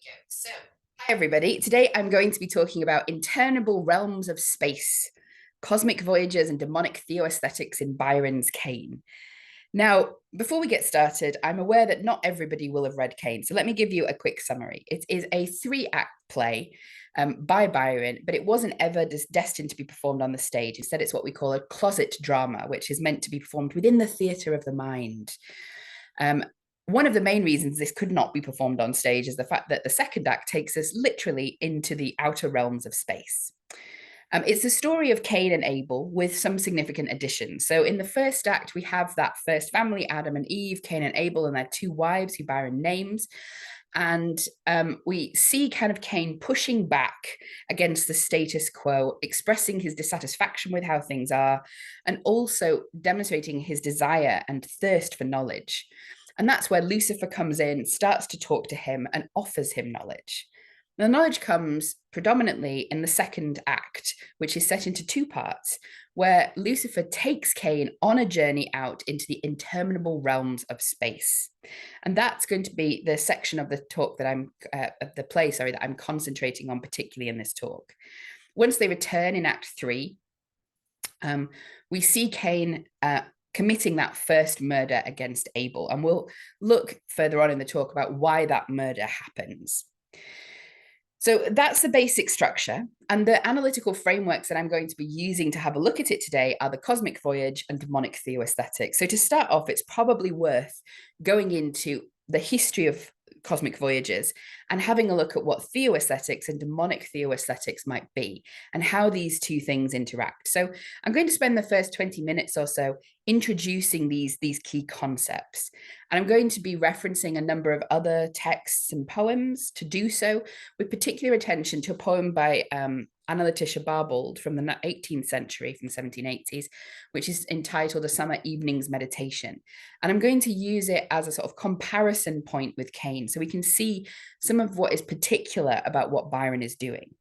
go. Hi everybody. Today I'm going to be talking about interminable realms of space, cosmic voyages, and demonic theo-aesthetics in Byron's Cain. Now, before we get started, I'm aware that not everybody will have read Cain, so let me give you a quick summary. It is a three-act play by Byron, but it wasn't ever destined to be performed on the stage. Instead, it's what we call a closet drama, which is meant to be performed within the theatre of the mind. One of the main reasons this could not be performed on stage is the fact that the second act takes us literally into the outer realms of space. It's the story of Cain and Abel with some significant additions. So in the first act, we have that first family, Adam and Eve, Cain and Abel, and their two wives who Byron names. And we see kind of Cain pushing back against the status quo, expressing his dissatisfaction with how things are, and also demonstrating his desire and thirst for knowledge. And that's where Lucifer comes in, starts to talk to him, and offers him knowledge. The knowledge comes predominantly in the second act, which is set into two parts, where Lucifer takes Cain on a journey out into the interminable realms of space. And that's going to be the section of the talk that that I'm concentrating on, particularly in this talk. Once they return in Act 3, we see Cain committing that first murder against Abel. And we'll look further on in the talk about why that murder happens. So that's the basic structure. And the analytical frameworks that I'm going to be using to have a look at it today are the Cosmic Voyage and demonic theo-aesthetics. So to start off, it's probably worth going into the history of cosmic voyages and having a look at what theo-aesthetics and demonic theo-aesthetics might be and how these two things interact. So I'm going to spend the first 20 minutes or so introducing these key concepts. And I'm going to be referencing a number of other texts and poems to do so, with particular attention to a poem by Anna Letitia Barbauld from the 18th century, from the 1780s, which is entitled A Summer Evening's Meditation. And I'm going to use it as a sort of comparison point with Cain, so we can see some of what is particular about what Byron is doing.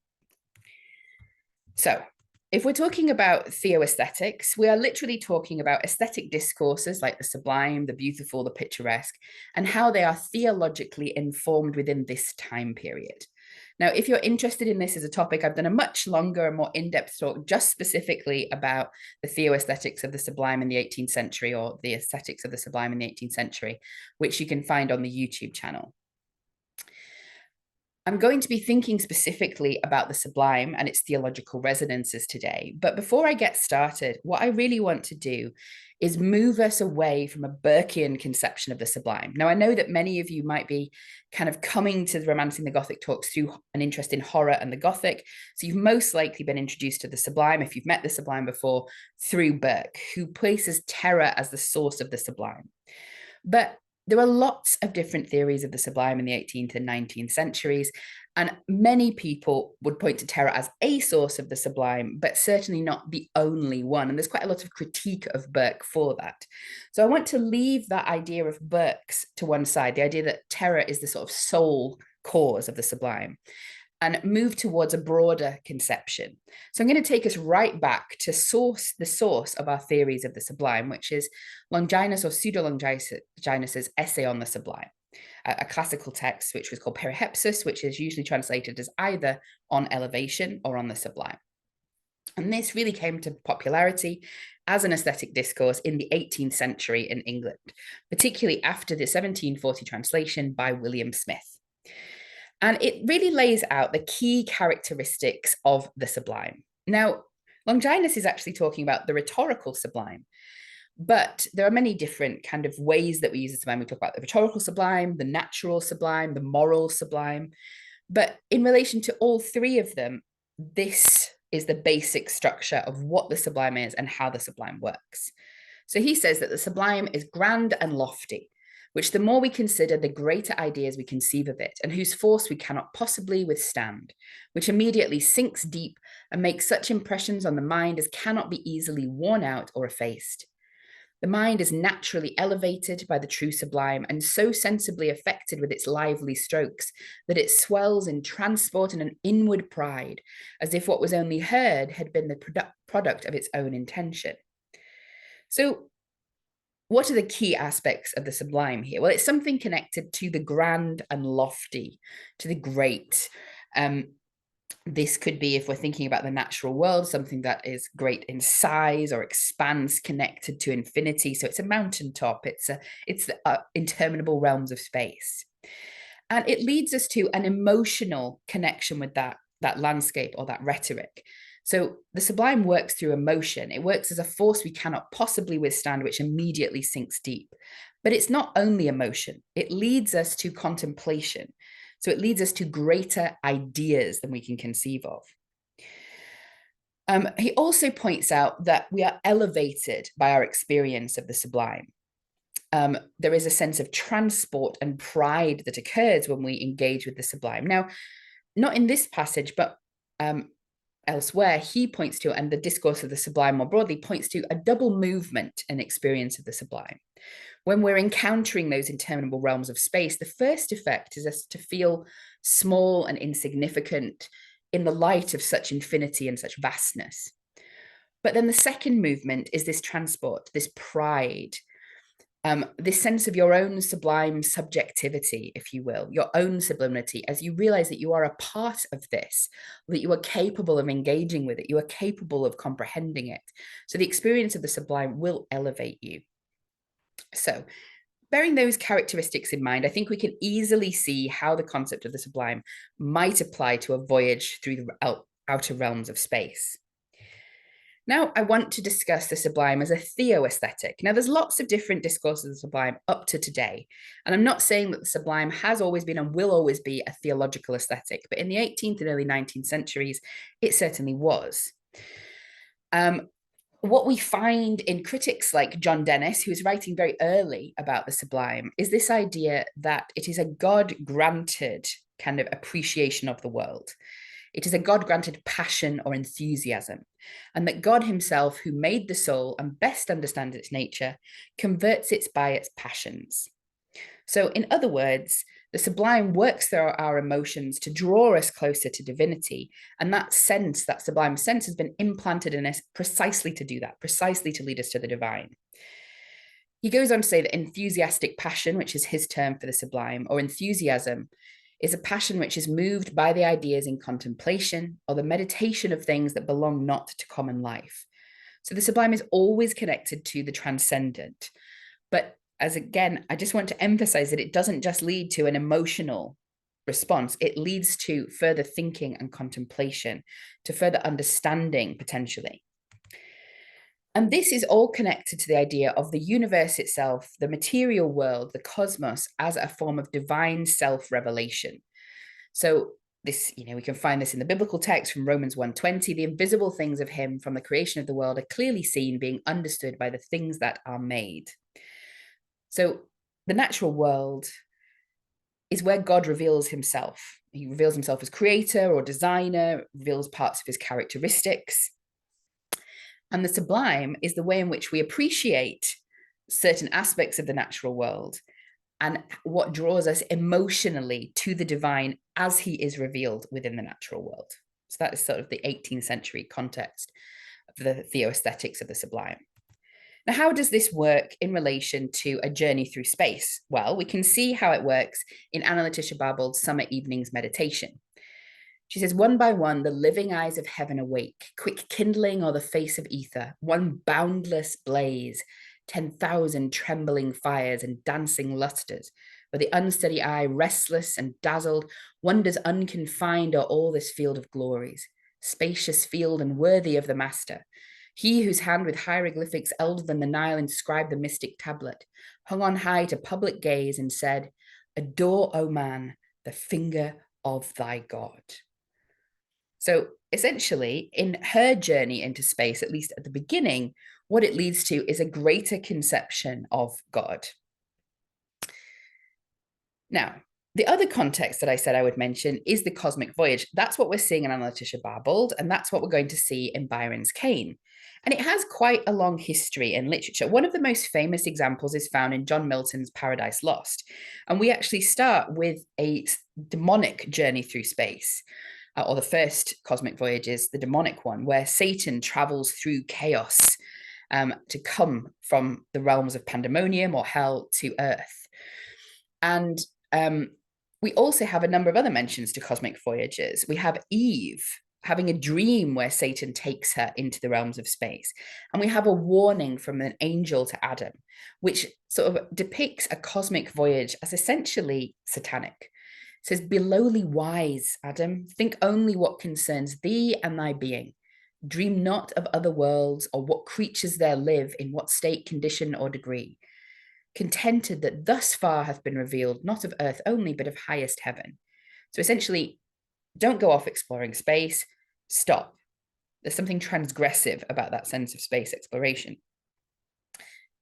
So if we're talking about theo-aesthetics, we are literally talking about aesthetic discourses like the sublime, the beautiful, the picturesque, and how they are theologically informed within this time period. Now, if you're interested in this as a topic, I've done a much longer and more in-depth talk just specifically about the theo-aesthetics of the sublime in the 18th century, or the aesthetics of the sublime in the 18th century, which you can find on the YouTube channel. I'm going to be thinking specifically about the sublime and its theological resonances today. But before I get started, what I really want to do is move us away from a Burkean conception of the sublime. Now, I know that many of you might be kind of coming to the Romancing the Gothic talks through an interest in horror and the Gothic. So you've most likely been introduced to the sublime, if you've met the sublime before, through Burke, who places terror as the source of the sublime. But there are lots of different theories of the sublime in the 18th and 19th centuries, and many people would point to terror as a source of the sublime, but certainly not the only one. And there's quite a lot of critique of Burke for that. So I want to leave that idea of Burke's to one side, the idea that terror is the sort of sole cause of the sublime, and move towards a broader conception. So I'm going to take us right back to the source of our theories of the sublime, which is Longinus, or Pseudo-Longinus's Essay on the Sublime, a classical text which was called Perihepsis, which is usually translated as either On Elevation or On the Sublime. And this really came to popularity as an aesthetic discourse in the 18th century in England, particularly after the 1740 translation by William Smith. And it really lays out the key characteristics of the sublime. Now, Longinus is actually talking about the rhetorical sublime, but there are many different kind of ways that we use the sublime. We talk about the rhetorical sublime, the natural sublime, the moral sublime. But in relation to all three of them, this is the basic structure of what the sublime is and how the sublime works. So he says that the sublime is grand and lofty, which the more we consider, the greater ideas we conceive of it, and whose force we cannot possibly withstand, which immediately sinks deep and makes such impressions on the mind as cannot be easily worn out or effaced. The mind is naturally elevated by the true sublime, and so sensibly affected with its lively strokes, that it swells in transport and an inward pride, as if what was only heard had been the product of its own intention. So what are the key aspects of the sublime here? Well, it's something connected to the grand and lofty, to the great. This could be, if we're thinking about the natural world, something that is great in size or expanse, connected to infinity. So it's a mountaintop. It's the interminable realms of space, and it leads us to an emotional connection with that landscape or that rhetoric. So the sublime works through emotion. It works as a force we cannot possibly withstand, which immediately sinks deep. But it's not only emotion. It leads us to contemplation. So it leads us to greater ideas than we can conceive of. He also points out that we are elevated by our experience of the sublime. There is a sense of transport and pride that occurs when we engage with the sublime. Now, not in this passage, but elsewhere, he points to, and the discourse of the sublime more broadly points to, a double movement and experience of the sublime. When we're encountering those interminable realms of space, the first effect is us to feel small and insignificant in the light of such infinity and such vastness. But then the second movement is this transport, this pride, this sense of your own sublime subjectivity, if you will, your own sublimity, as you realize that you are a part of this, that you are capable of engaging with it, you are capable of comprehending it. So the experience of the sublime will elevate you. So, bearing those characteristics in mind, I think we can easily see how the concept of the sublime might apply to a voyage through the outer realms of space. Now, I want to discuss the sublime as a theo-aesthetic. Now, there's lots of different discourses of the sublime up to today, and I'm not saying that the sublime has always been and will always be a theological aesthetic, but in the 18th and early 19th centuries, it certainly was. What we find in critics like John Dennis, who is writing very early about the sublime, is this idea that it is a God-granted kind of appreciation of the world. It is a God-granted passion or enthusiasm, and that God himself, who made the soul and best understands its nature, converts it by its passions. So in other words, the sublime works through our emotions to draw us closer to divinity. And that sense, that sublime sense, has been implanted in us precisely to do that, precisely to lead us to the divine. He goes on to say that enthusiastic passion, which is his term for the sublime, or enthusiasm, is a passion which is moved by the ideas in contemplation or the meditation of things that belong not to common life. So the sublime is always connected to the transcendent. But as again, I just want to emphasize that it doesn't just lead to an emotional response. It leads to further thinking and contemplation, to further understanding potentially. And this is all connected to the idea of the universe itself, the material world, the cosmos, as a form of divine self-revelation. So this, we can find this in the biblical text from Romans 1:20. The invisible things of him from the creation of the world are clearly seen, being understood by the things that are made. So the natural world is where God reveals himself. He reveals himself as creator or designer, reveals parts of his characteristics. And the sublime is the way in which we appreciate certain aspects of the natural world and what draws us emotionally to the divine as he is revealed within the natural world. So that is sort of the 18th century context of the theo-aesthetics of the sublime. Now, how does this work in relation to a journey through space? Well, we can see how it works in Anna Letitia Barbauld's Summer Evenings Meditation. She says, one by one, the living eyes of heaven awake, quick kindling o'er the face of ether, one boundless blaze, 10,000 trembling fires and dancing lustres, where the unsteady eye, restless and dazzled, wonders unconfined o'er all this field of glories, spacious field and worthy of the master. He whose hand with hieroglyphics elder than the Nile inscribed the mystic tablet, hung on high to public gaze and said, adore, O man, the finger of thy God. So essentially, in her journey into space, at least at the beginning, what it leads to is a greater conception of God. Now, the other context that I said I would mention is the Cosmic Voyage. That's what we're seeing in Anna Letitia Barbauld, and that's what we're going to see in Byron's Cain. And it has quite a long history in literature. One of the most famous examples is found in John Milton's Paradise Lost. And we actually start with a demonic journey through space, or the first Cosmic Voyage is the demonic one, where Satan travels through chaos to come from the realms of pandemonium or hell to earth. And we also have a number of other mentions to cosmic voyages. We have Eve having a dream where Satan takes her into the realms of space. And we have a warning from an angel to Adam, which sort of depicts a cosmic voyage as essentially satanic. It says, "Be lowly wise, Adam, think only what concerns thee and thy being. Dream not of other worlds or what creatures there live, in what state, condition, or degree. Contented that thus far hath been revealed, not of earth only, but of highest heaven." So essentially, don't go off exploring space, stop. There's something transgressive about that sense of space exploration.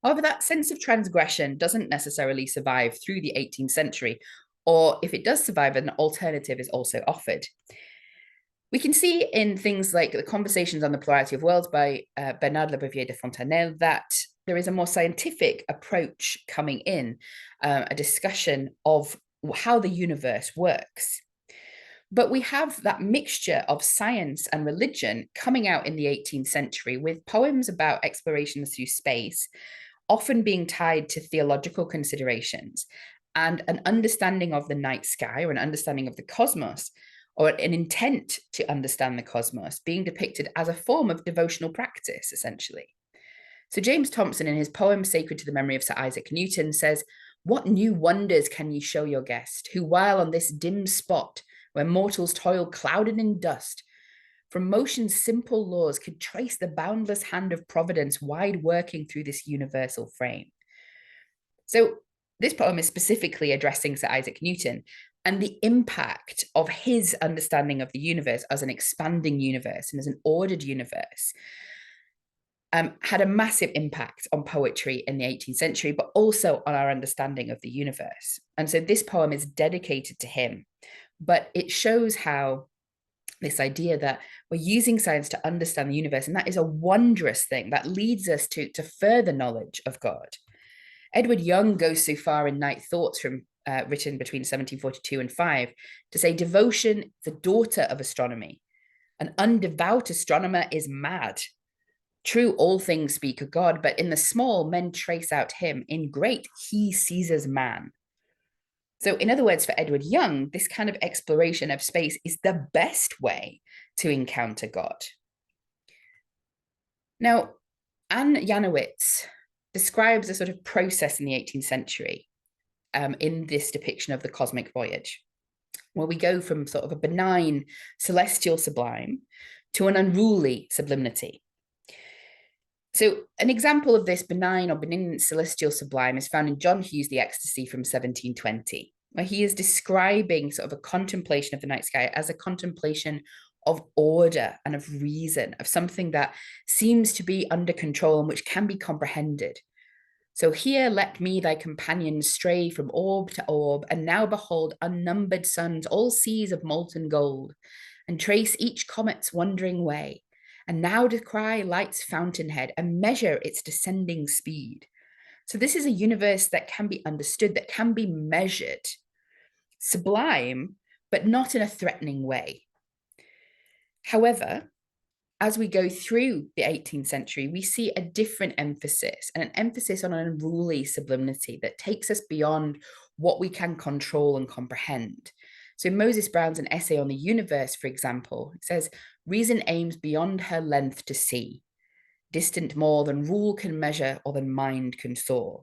However, that sense of transgression doesn't necessarily survive through the 18th century, or if it does survive, an alternative is also offered. We can see in things like the Conversations on the Plurality of Worlds by Bernard Lebevier de Fontenelle that there is a more scientific approach coming in, a discussion of how the universe works. But we have that mixture of science and religion coming out in the 18th century with poems about explorations through space, often being tied to theological considerations and an understanding of the night sky or an understanding of the cosmos, or an intent to understand the cosmos being depicted as a form of devotional practice, essentially. So James Thomson, in his poem Sacred to the Memory of Sir Isaac Newton, says, "What new wonders can ye show your guest, who while on this dim spot, where mortals toil clouded in dust, from motion's simple laws could trace the boundless hand of providence wide working through this universal frame." So this poem is specifically addressing Sir Isaac Newton and the impact of his understanding of the universe as an expanding universe and as an ordered universe. Had a massive impact on poetry in the 18th century, but also on our understanding of the universe. And so this poem is dedicated to him, but it shows how this idea that we're using science to understand the universe, and that is a wondrous thing that leads us to further knowledge of God. Edward Young goes so far in Night Thoughts, written between 1742 and 5, to say, "Devotion, the daughter of astronomy. An undevout astronomer is mad. True, all things speak of God, but in the small men trace out him. In great, he seizes man." So in other words, for Edward Young, this kind of exploration of space is the best way to encounter God. Now, Anne Janowitz describes a sort of process in the 18th century in this depiction of the cosmic voyage, where we go from sort of a benign celestial sublime to an unruly sublimity. So an example of this benign or benignant celestial sublime is found in John Hughes' The Ecstasy from 1720, where he is describing sort of a contemplation of the night sky as a contemplation of order and of reason, of something that seems to be under control and which can be comprehended. So here let me, thy companion, stray from orb to orb, and now behold unnumbered suns, all seas of molten gold, and trace each comet's wandering way, and now descry light's fountainhead, and measure its descending speed. So this is a universe that can be understood, that can be measured, sublime, but not in a threatening way. However, as we go through the 18th century, we see a different emphasis, and an emphasis on an unruly sublimity that takes us beyond what we can control and comprehend. So Moses Brown's An Essay on the Universe, for example, it says, "Reason aims beyond her length to see, distant more than rule can measure or than mind can thaw."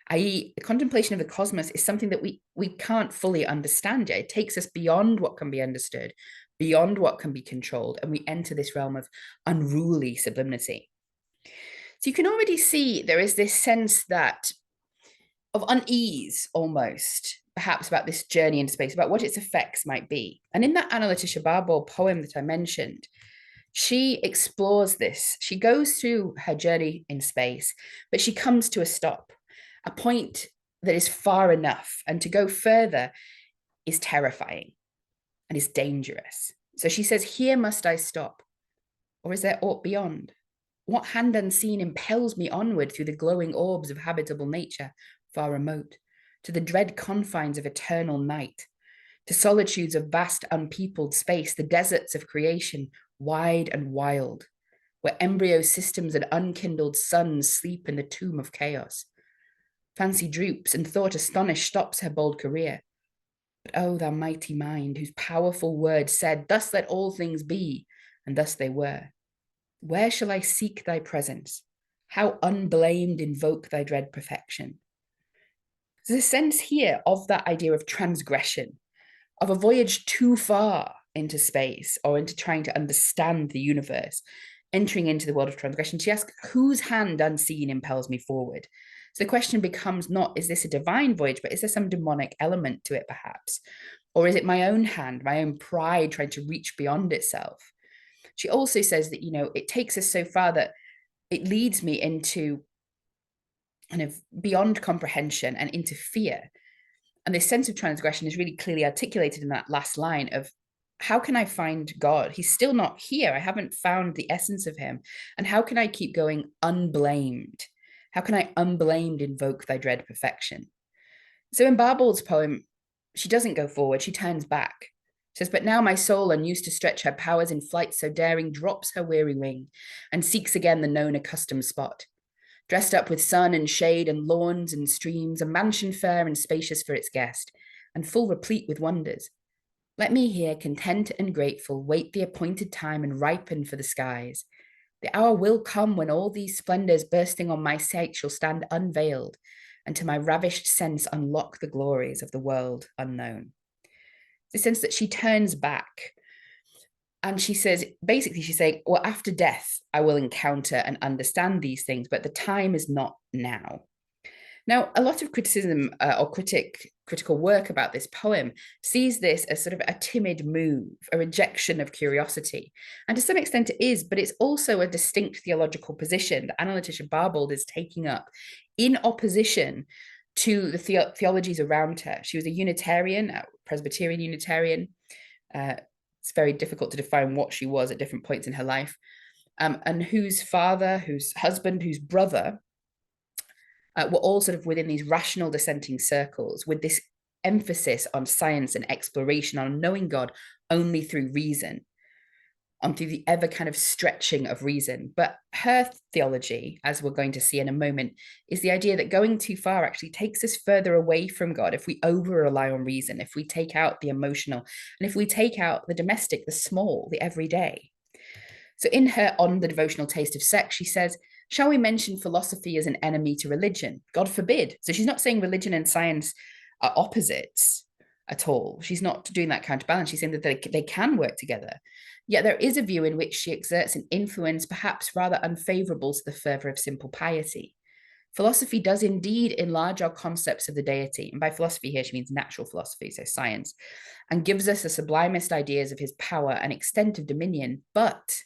i.e., the contemplation of the cosmos is something that we can't fully understand yet. It takes us beyond what can be understood, beyond what can be controlled, and we enter this realm of unruly sublimity. So you can already see there is this sense that of unease almost, perhaps, about this journey in space, about what its effects might be. And in that Anna Letitia Barbauld poem that I mentioned, she explores this. She goes through her journey in space, but she comes to a stop, a point that is far enough, and to go further is terrifying and is dangerous. So she says, "Here must I stop, or is there aught beyond? What hand unseen impels me onward through the glowing orbs of habitable nature, far remote, to the dread confines of eternal night, to solitudes of vast unpeopled space, the deserts of creation, wide and wild? where embryo systems and unkindled suns sleep in the tomb of chaos. Fancy droops, and thought astonished stops her bold career. But oh, thou mighty mind, whose powerful word said, thus let all things be, and thus they were. Where shall I seek thy presence? How unblamed invoke thy dread perfection? There's a sense here of that idea of transgression, of a voyage too far into space or into trying to understand the universe, entering into the world of transgression. She asks, whose hand unseen impels me forward? So the question becomes not, is this a divine voyage, but is there some demonic element to it perhaps? Or is it my own hand, my own pride trying to reach beyond itself? She also says that, it takes us so far that it leads me into kind of beyond comprehension and into fear. And this sense of transgression is really clearly articulated in that last line of, how can I find God? He's still not here. I haven't found the essence of him. And how can I keep going unblamed? How can I unblamed invoke thy dread perfection? So in Barbauld's poem, she doesn't go forward, she turns back. She says, but now my soul, unused to stretch her powers in flight so daring, drops her weary wing and seeks again the known accustomed spot. Dressed up with sun and shade and lawns and streams, a mansion fair and spacious for its guest, and full replete with wonders. Let me here, content and grateful, wait the appointed time and ripen for the skies. The hour will come when all these splendors bursting on my sight shall stand unveiled, and to my ravished sense unlock the glories of the world unknown. The sense that she turns back and she says, basically, she's saying, well, after death, I will encounter and understand these things, but the time is not now. Now, a lot of criticism or critical work about this poem sees this as sort of a timid move, a rejection of curiosity. And to some extent it is, but it's also a distinct theological position that Anna Letitia Barbauld is taking up in opposition to the theologies around her. She was a Unitarian, a Presbyterian Unitarian. It's very difficult to define what she was at different points in her life, and whose father, whose husband, whose brother were all sort of within these rational dissenting circles with this emphasis on science and exploration, on knowing God only through reason, on through the ever kind of stretching of reason. But her theology, as we're going to see in a moment, is the idea that going too far actually takes us further away from God if we over rely on reason, if we take out the emotional, and if we take out the domestic, the small, the everyday. So in her On the Devotional Taste of Sex, she says, shall we mention philosophy as an enemy to religion? God forbid. So she's not saying religion and science are opposites at all. She's not doing that counterbalance. She's saying that they can work together. Yet there is a view in which she exerts an influence perhaps rather unfavorable to the fervor of simple piety. Philosophy does indeed enlarge our concepts of the deity. And by philosophy here, she means natural philosophy, so science, and gives us the sublimest ideas of his power and extent of dominion. But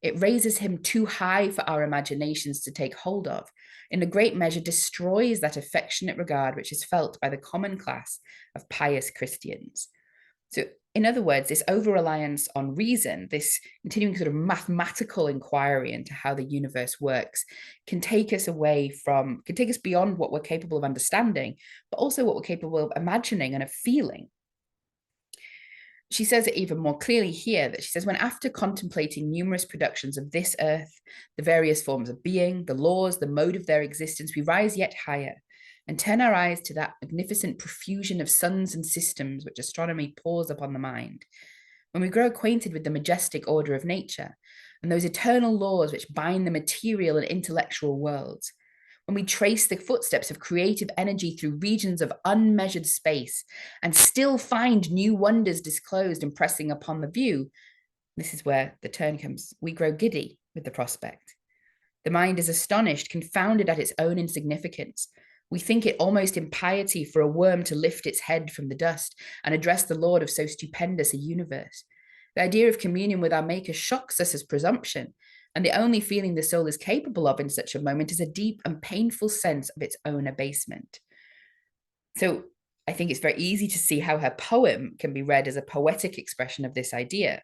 it raises him too high for our imaginations to take hold of, in a great measure destroys that affectionate regard which is felt by the common class of pious Christians. So in other words, this over-reliance on reason, this continuing sort of mathematical inquiry into how the universe works, can take us beyond what we're capable of understanding, but also what we're capable of imagining and of feeling. She says it even more clearly here, that she says, when after contemplating numerous productions of this earth, the various forms of being, the laws, the mode of their existence, we rise yet higher and turn our eyes to that magnificent profusion of suns and systems which astronomy pours upon the mind. When we grow acquainted with the majestic order of nature and those eternal laws which bind the material and intellectual worlds, when we trace the footsteps of creative energy through regions of unmeasured space and still find new wonders disclosed and pressing upon the view, this is where the turn comes. We grow giddy with the prospect. The mind is astonished, confounded at its own insignificance. We think it almost impiety for a worm to lift its head from the dust and address the Lord of so stupendous a universe. The idea of communion with our Maker shocks us as presumption, and the only feeling the soul is capable of in such a moment is a deep and painful sense of its own abasement. So I think it's very easy to see how her poem can be read as a poetic expression of this idea.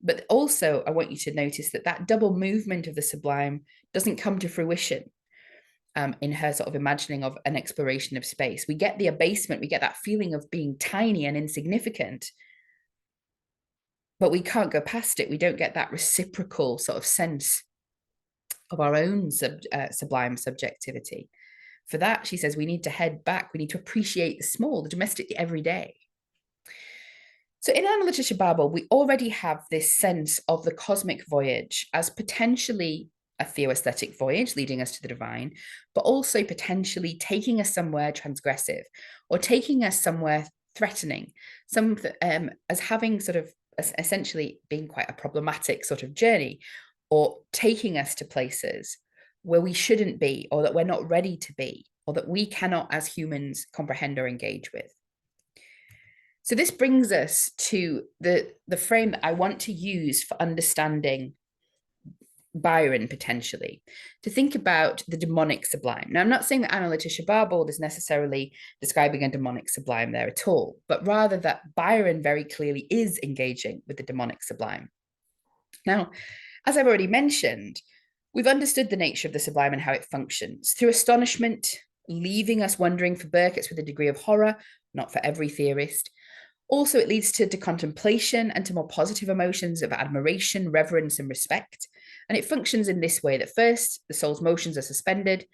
But also, I want you to notice that that double movement of the sublime doesn't come to fruition in her sort of imagining of an exploration of space. We get the abasement, we get that feeling of being tiny and insignificant, but we can't go past it. We don't get that reciprocal sort of sense of our own sublime subjectivity. For that, she says, we need to head back. We need to appreciate the small, the domestic, the everyday. So in Analytische Babel, we already have this sense of the cosmic voyage as potentially a theo-aesthetic voyage leading us to the divine, but also potentially taking us somewhere transgressive or taking us somewhere threatening, as having sort of essentially being quite a problematic sort of journey, or taking us to places where we shouldn't be, or that we're not ready to be, or that we cannot as humans comprehend or engage with. So this brings us to the frame that I want to use for understanding Byron potentially, to think about the demonic sublime. Now, I'm not saying that Analytische Babel is necessarily describing a demonic sublime there at all, but rather that Byron very clearly is engaging with the demonic sublime. Now, as I've already mentioned, we've understood the nature of the sublime and how it functions through astonishment, leaving us wondering for Burkitts with a degree of horror, not for every theorist. Also, it leads to contemplation and to more positive emotions of admiration, reverence, and respect. And it functions in this way that first, the soul's motions are suspended,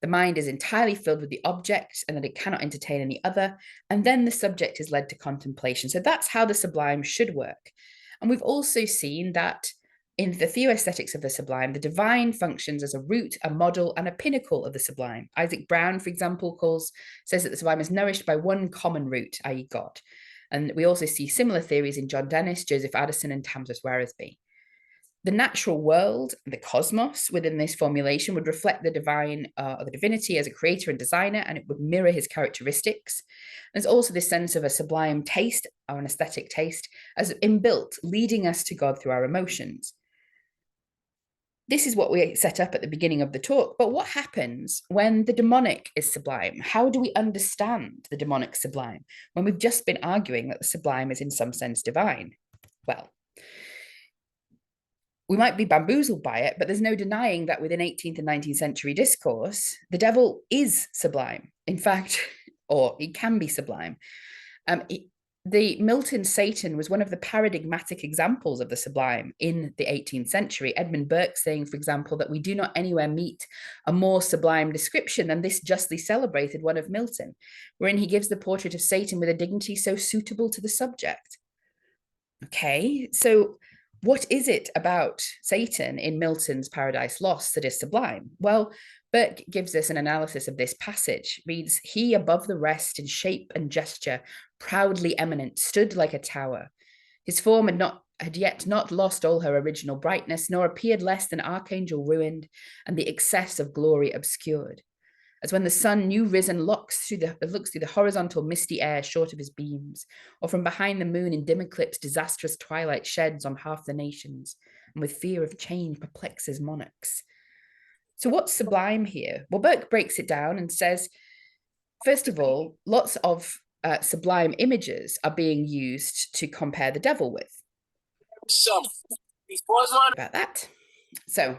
the mind is entirely filled with the object and that it cannot entertain any other, and then the subject is led to contemplation. So that's how the sublime should work. And we've also seen that in the theo-aesthetics of the sublime, the divine functions as a root, a model, and a pinnacle of the sublime. Isaac Brown, for example, says that the sublime is nourished by one common root, i.e. God. And we also see similar theories in John Dennis, Joseph Addison, and Tamsis Weresby. The natural world, the cosmos within this formulation would reflect the divine or the divinity as a creator and designer, and it would mirror his characteristics. There's also this sense of a sublime taste or an aesthetic taste as inbuilt, leading us to God through our emotions. This is what we set up at the beginning of the talk, but what happens when the demonic is sublime? How do we understand the demonic sublime when we've just been arguing that the sublime is in some sense divine? Well, we might be bamboozled by it, but there's no denying that within 18th and 19th century discourse, the devil is sublime. In fact, or he can be sublime. The Milton Satan was one of the paradigmatic examples of the sublime in the 18th century. Edmund Burke saying, for example, that we do not anywhere meet a more sublime description than this justly celebrated one of Milton, wherein he gives the portrait of Satan with a dignity so suitable to the subject. Okay, so what is it about Satan in Milton's Paradise Lost that is sublime? Well, Burke gives us an analysis of this passage, reads, he above the rest in shape and gesture, proudly eminent, stood like a tower. His form had yet not lost all her original brightness, nor appeared less than archangel ruined, and the excess of glory obscured. As when the sun new risen looks through the horizontal misty air short of his beams, or from behind the moon in dim eclipse disastrous twilight sheds on half the nations, and with fear of change perplexes monarchs. So what's sublime here? Well, Burke breaks it down and says, first of all, lots of sublime images are being used to compare the devil with. About that. So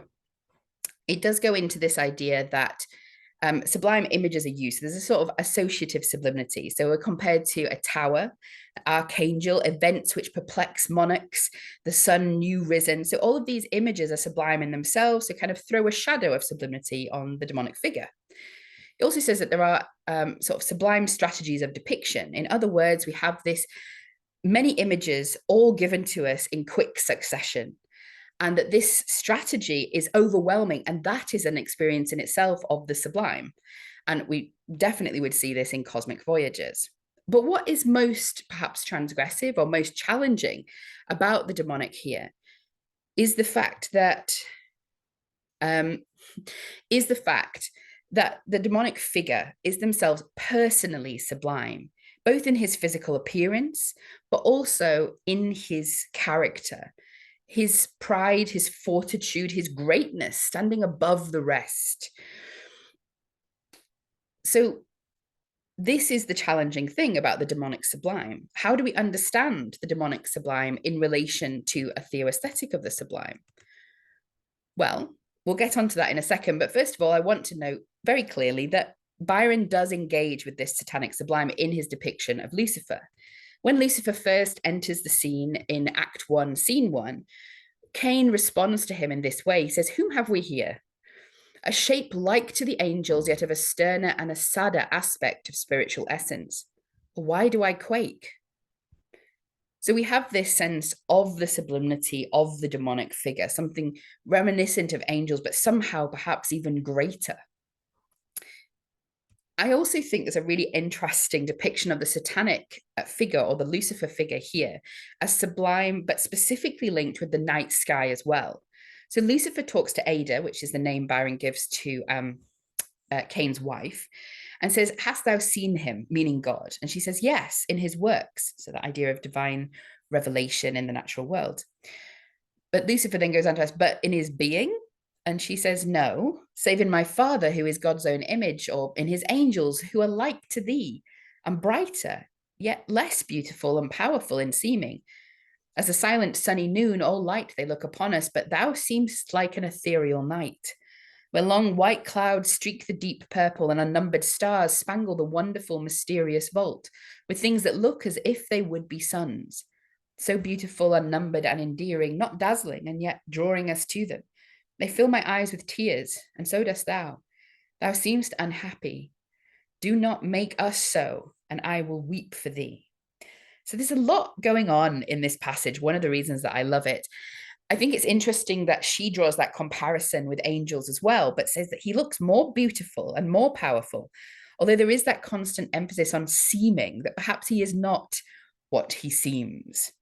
it does go into this idea that sublime images are used. There's a sort of associative sublimity. So we're compared to a tower, archangel, events which perplex monarchs, the sun new risen. So all of these images are sublime in themselves to kind of throw a shadow of sublimity on the demonic figure. It also says that there are sort of sublime strategies of depiction. In other words, we have many images all given to us in quick succession, and that this strategy is overwhelming, and that is an experience in itself of the sublime. And we definitely would see this in Cosmic Voyages. But what is most perhaps transgressive or most challenging about the demonic here is the fact that the demonic figure is themselves personally sublime, both in his physical appearance, but also in his character, his pride, his fortitude, his greatness, standing above the rest. So this is the challenging thing about the demonic sublime. How do we understand the demonic sublime in relation to a theo-aesthetic of the sublime? Well, we'll get onto that in a second, but first of all, I want to note very clearly that Byron does engage with this satanic sublime in his depiction of Lucifer. When Lucifer first enters the scene in Act 1, Scene 1, Cain responds to him in this way. He says, "Whom have we here? a shape like to the angels, yet of a sterner and a sadder aspect of spiritual essence. Why do I quake? So we have this sense of the sublimity of the demonic figure, something reminiscent of angels, but somehow perhaps even greater. I also think there's a really interesting depiction of the satanic figure, or the Lucifer figure here, as sublime, but specifically linked with the night sky as well. So Lucifer talks to Ada, which is the name Byron gives to Cain's wife, and says, "Hast thou seen him?" meaning God. And she says, "Yes, in his works." So the idea of divine revelation in the natural world. But Lucifer then goes on to ask, "But in his being?" And she says, "No, save in my Father, who is God's own image, or in his angels, who are like to thee, and brighter, yet less beautiful and powerful in seeming. As a silent sunny noon, all light they look upon us, but thou seemst like an ethereal night, where long white clouds streak the deep purple, and unnumbered stars spangle the wonderful, mysterious vault, with things that look as if they would be suns. So beautiful, unnumbered, and endearing, not dazzling, and yet drawing us to them. They fill my eyes with tears, and so dost thou. Thou seemst unhappy. Do not make us so, and I will weep for thee." So there's a lot going on in this passage. One of the reasons that I love it. I think it's interesting that she draws that comparison with angels as well, but says that he looks more beautiful and more powerful, although there is that constant emphasis on seeming, that perhaps he is not what he seems.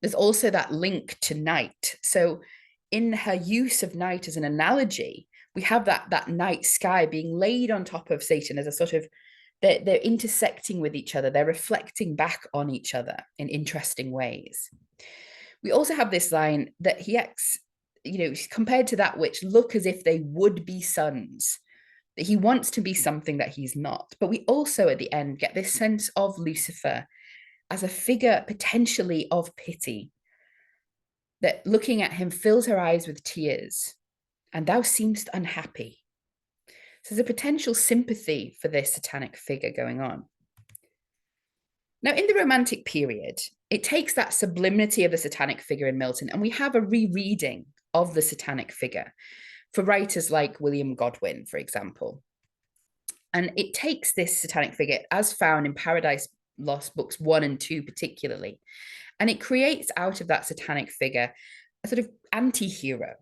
There's also that link to night. So in her use of night as an analogy, we have that night sky being laid on top of Satan as a sort of, they're intersecting with each other. They're reflecting back on each other in interesting ways. We also have this line that he acts, compared to that which look as if they would be sons, that he wants to be something that he's not. But we also at the end get this sense of Lucifer as a figure potentially of pity, that looking at him fills her eyes with tears, and thou seemst unhappy. So there's a potential sympathy for this satanic figure going on. Now, in the Romantic period, it takes that sublimity of the satanic figure in Milton, and we have a rereading of the satanic figure for writers like William Godwin, for example. And it takes this satanic figure, as found in Paradise Lost books 1 and 2 particularly, and it creates out of that satanic figure a sort of anti-hero.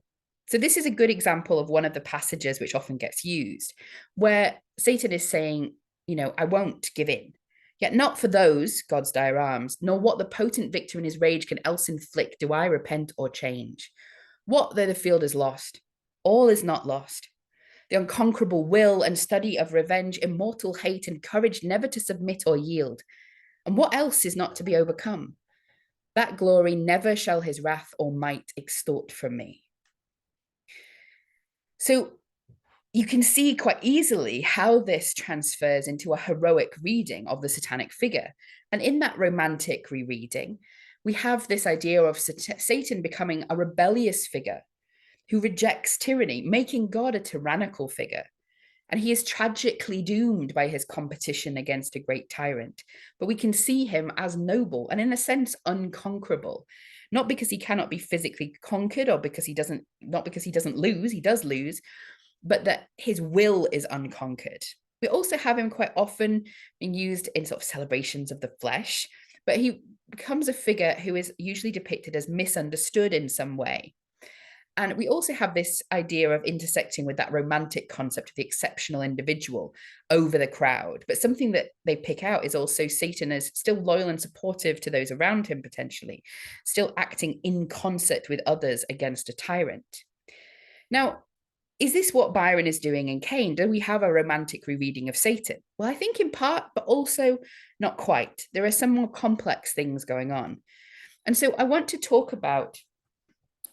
So this is a good example of one of the passages which often gets used, where Satan is saying, I won't give in. Yet not for those, God's dire arms, nor what the potent victor in his rage can else inflict, do I repent or change. What though the field is lost? All is not lost. The unconquerable will and study of revenge, immortal hate and courage never to submit or yield. And what else is not to be overcome? That glory never shall his wrath or might extort from me. So you can see quite easily how this transfers into a heroic reading of the satanic figure. And in that romantic rereading, we have this idea of Satan becoming a rebellious figure who rejects tyranny, making God a tyrannical figure. And he is tragically doomed by his competition against a great tyrant. But we can see him as noble and in a sense unconquerable, not because he cannot be physically conquered, or because he doesn't lose, he does lose, but that his will is unconquered. We also have him quite often being used in sort of celebrations of the flesh, but he becomes a figure who is usually depicted as misunderstood in some way. And we also have this idea of intersecting with that romantic concept of the exceptional individual over the crowd. But something that they pick out is also Satan as still loyal and supportive to those around him, potentially, still acting in concert with others against a tyrant. Now, is this what Byron is doing in Cain? Do we have a romantic rereading of Satan? Well, I think in part, but also not quite. There are some more complex things going on. And so I want to talk about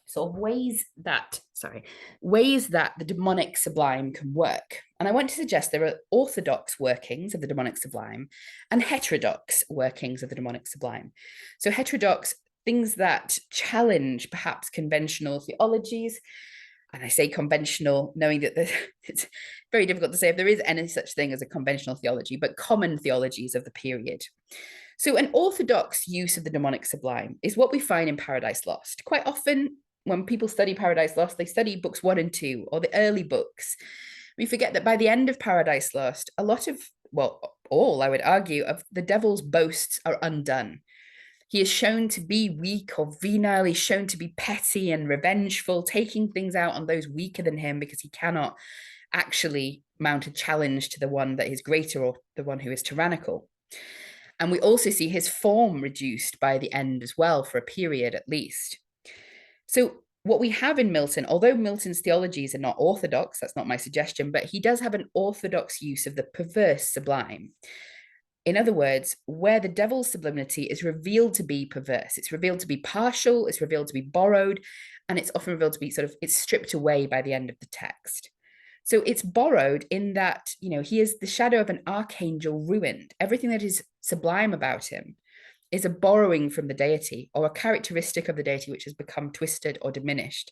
sort of ways that the demonic sublime can work. And I want to suggest there are orthodox workings of the demonic sublime and heterodox workings of the demonic sublime. So heterodox, things that challenge perhaps conventional theologies. And I say conventional, knowing that it's very difficult to say if there is any such thing as a conventional theology, but common theologies of the period. So an orthodox use of the demonic sublime is what we find in Paradise Lost. Quite often, when people study Paradise Lost, they study books 1 and 2, or the early books. We forget that by the end of Paradise Lost, a lot of, well, all, I would argue, of the devil's boasts are undone. He is shown to be weak or venal. He's shown to be petty and revengeful, taking things out on those weaker than him because he cannot actually mount a challenge to the one that is greater or the one who is tyrannical. And we also see his form reduced by the end as well, for a period at least. So what we have in Milton, although Milton's theologies are not orthodox, that's not my suggestion, but he does have an orthodox use of the perverse sublime. In other words, where the devil's sublimity is revealed to be perverse, it's revealed to be partial, it's revealed to be borrowed, and it's often revealed to be it's stripped away by the end of the text. So it's borrowed in that, he is the shadow of an archangel ruined. Everything that is sublime about him is a borrowing from the deity, or a characteristic of the deity which has become twisted or diminished.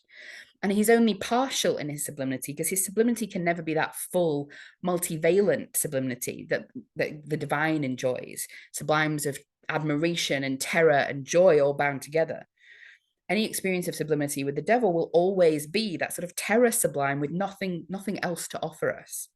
And he's only partial in his sublimity because his sublimity can never be that full, multivalent sublimity that the divine enjoys, sublimes of admiration and terror and joy all bound together. Any experience of sublimity with the devil will always be that sort of terror sublime with nothing else to offer us.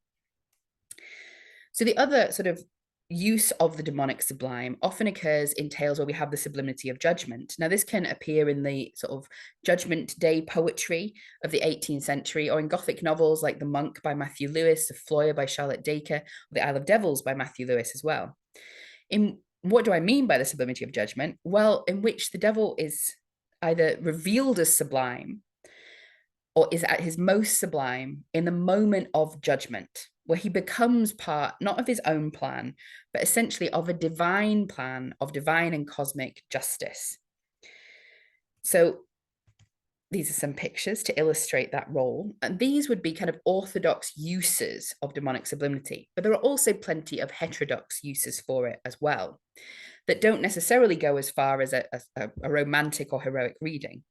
So the other sort of use of the demonic sublime often occurs in tales where we have the sublimity of judgment. Now, this can appear in the sort of Judgment Day poetry of the 18th century, or in Gothic novels like The Monk by Matthew Lewis, The Floyer by Charlotte Dacre, or The Isle of Devils by Matthew Lewis as well. In what do I mean by the sublimity of judgment? Well, in which the devil is either revealed as sublime or is at his most sublime in the moment of judgment, where he becomes part, not of his own plan, but essentially of a divine plan of divine and cosmic justice. So these are some pictures to illustrate that role. And these would be kind of orthodox uses of demonic sublimity, but there are also plenty of heterodox uses for it as well, that don't necessarily go as far as a romantic or heroic reading.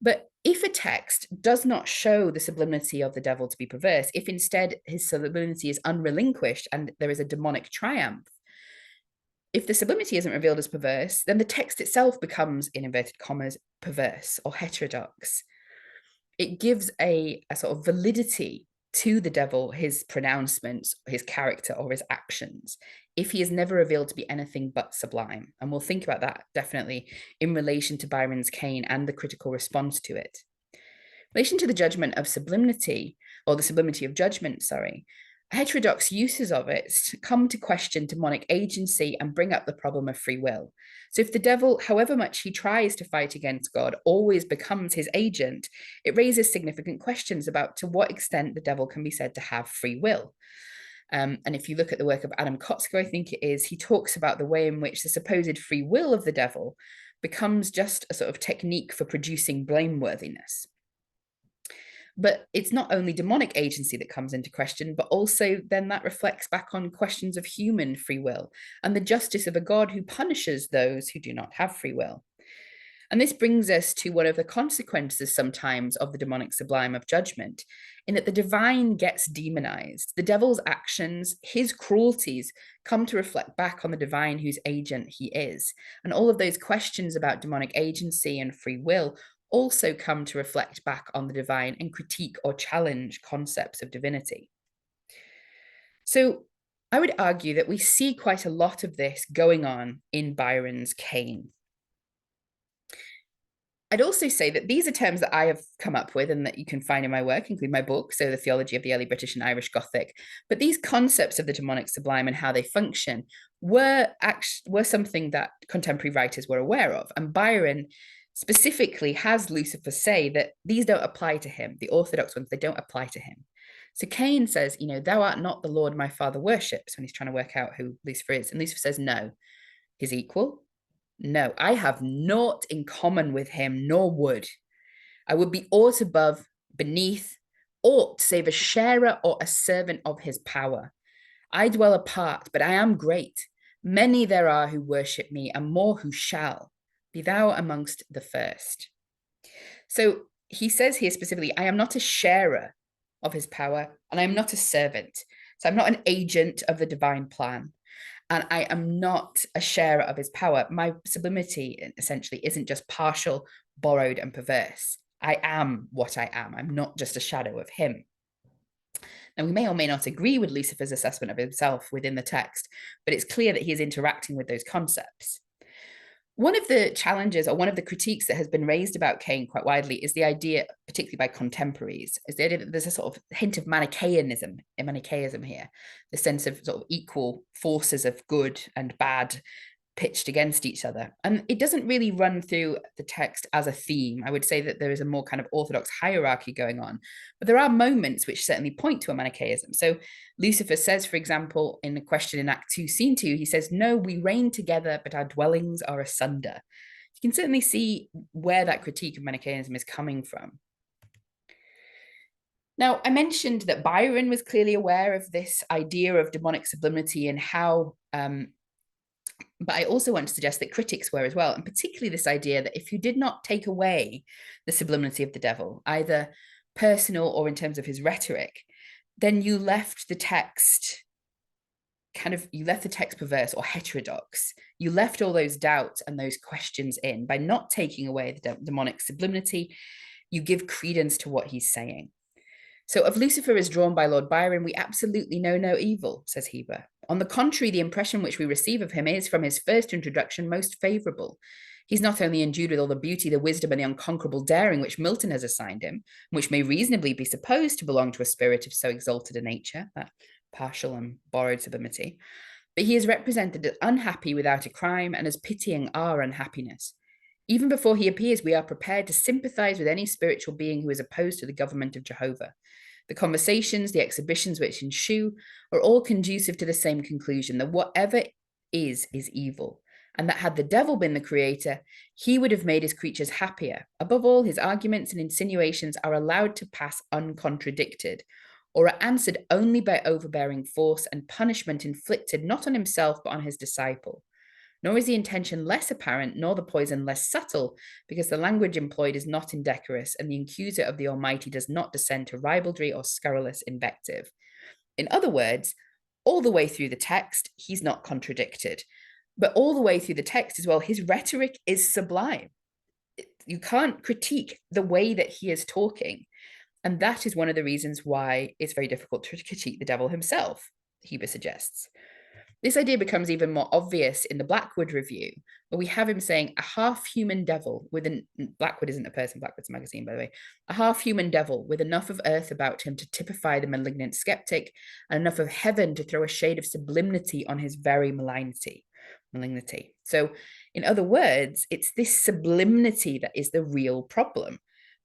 But if a text does not show the sublimity of the devil to be perverse, if instead his sublimity is unrelinquished and there is a demonic triumph, if the sublimity isn't revealed as perverse, then the text itself becomes, in inverted commas, perverse or heterodox. It gives a sort of validity to the devil, his pronouncements, his character, or his actions, if he is never revealed to be anything but sublime. And we'll think about that definitely in relation to Byron's Cain and the critical response to it. In relation to the judgment of sublimity, or the sublimity of judgment, heterodox uses of it come to question demonic agency and bring up the problem of free will. So if the devil, however much he tries to fight against God, always becomes his agent, it raises significant questions about to what extent the devil can be said to have free will. And if you look at the work of Adam Kotsko, I think it is, he talks about the way in which the supposed free will of the devil becomes just a sort of technique for producing blameworthiness. But it's not only demonic agency that comes into question, but also then that reflects back on questions of human free will and the justice of a God who punishes those who do not have free will. And this brings us to one of the consequences sometimes of the demonic sublime of judgment, in that the divine gets demonized. The devil's actions, his cruelties, come to reflect back on the divine whose agent he is. And all of those questions about demonic agency and free will also come to reflect back on the divine and critique or challenge concepts of divinity. So I would argue that we see quite a lot of this going on in Byron's Cain. I'd also say that these are terms that I have come up with and that you can find in my work, including my book, so The Theology of the Early British and Irish Gothic. But these concepts of the demonic sublime and how they function were something that contemporary writers were aware of. And Byron specifically has Lucifer say that these don't apply to him. The orthodox ones, they don't apply to him. So Cain says, thou art not the Lord my father worships, when he's trying to work out who Lucifer is. And Lucifer says, no. His equal? No, I have naught in common with him, nor would. I would be aught above, beneath, aught save a sharer or a servant of his power. I dwell apart, but I am great. Many there are who worship me, and more who shall. Be thou amongst the first. So he says here specifically, I am not a sharer of his power, and I am not a servant. So I'm not an agent of the divine plan. And I am not a sharer of his power. My sublimity essentially isn't just partial, borrowed, and perverse. I am what I am. I'm not just a shadow of him. Now, we may or may not agree with Lucifer's assessment of himself within the text, but it's clear that he is interacting with those concepts. One of the challenges, or one of the critiques that has been raised about Cain quite widely, is the idea, particularly by contemporaries, is the idea that there's a sort of hint of Manichaeism here, the sense of sort of equal forces of good and bad pitched against each other. And it doesn't really run through the text as a theme. I would say that there is a more kind of orthodox hierarchy going on, but there are moments which certainly point to a Manichaeism. So Lucifer says, for example, in the question in Act 2, Scene 2, he says, "No, we reign together, but our dwellings are asunder." You can certainly see where that critique of Manichaeism is coming from. Now, I mentioned that Byron was clearly aware of this idea of demonic sublimity and how but I also want to suggest that critics were as well, and particularly this idea that if you did not take away the sublimity of the devil, either personal or in terms of his rhetoric, then you left the text perverse or heterodox. You left all those doubts and those questions in. By not taking away the demonic sublimity, you give credence to what he's saying. So of Lucifer as drawn by Lord Byron, we absolutely know no evil, says Heber. On the contrary, the impression which we receive of him is, from his first introduction, most favourable. He's not only endued with all the beauty, the wisdom, and the unconquerable daring which Milton has assigned him, which may reasonably be supposed to belong to a spirit of so exalted a nature, that partial and borrowed sublimity, but he is represented as unhappy without a crime and as pitying our unhappiness. Even before he appears, we are prepared to sympathize with any spiritual being who is opposed to the government of Jehovah. The conversations, the exhibitions which ensue are all conducive to the same conclusion, that whatever is evil, and that had the devil been the creator, he would have made his creatures happier. Above all, his arguments and insinuations are allowed to pass uncontradicted, or are answered only by overbearing force and punishment inflicted not on himself but on his disciple. Nor is the intention less apparent, nor the poison less subtle, because the language employed is not indecorous, and the accuser of the Almighty does not descend to ribaldry or scurrilous invective. In other words, all the way through the text, he's not contradicted. But all the way through the text as well, his rhetoric is sublime. You can't critique the way that he is talking. And that is one of the reasons why it's very difficult to critique the devil himself, Heber suggests. This idea becomes even more obvious in the Blackwood review, where we have him saying a half-human devil with an... Blackwood isn't a person, Blackwood's a magazine, by the way. A half-human devil with enough of earth about him to typify the malignant skeptic, and enough of heaven to throw a shade of sublimity on his very malignity. So, in other words, it's this sublimity that is the real problem,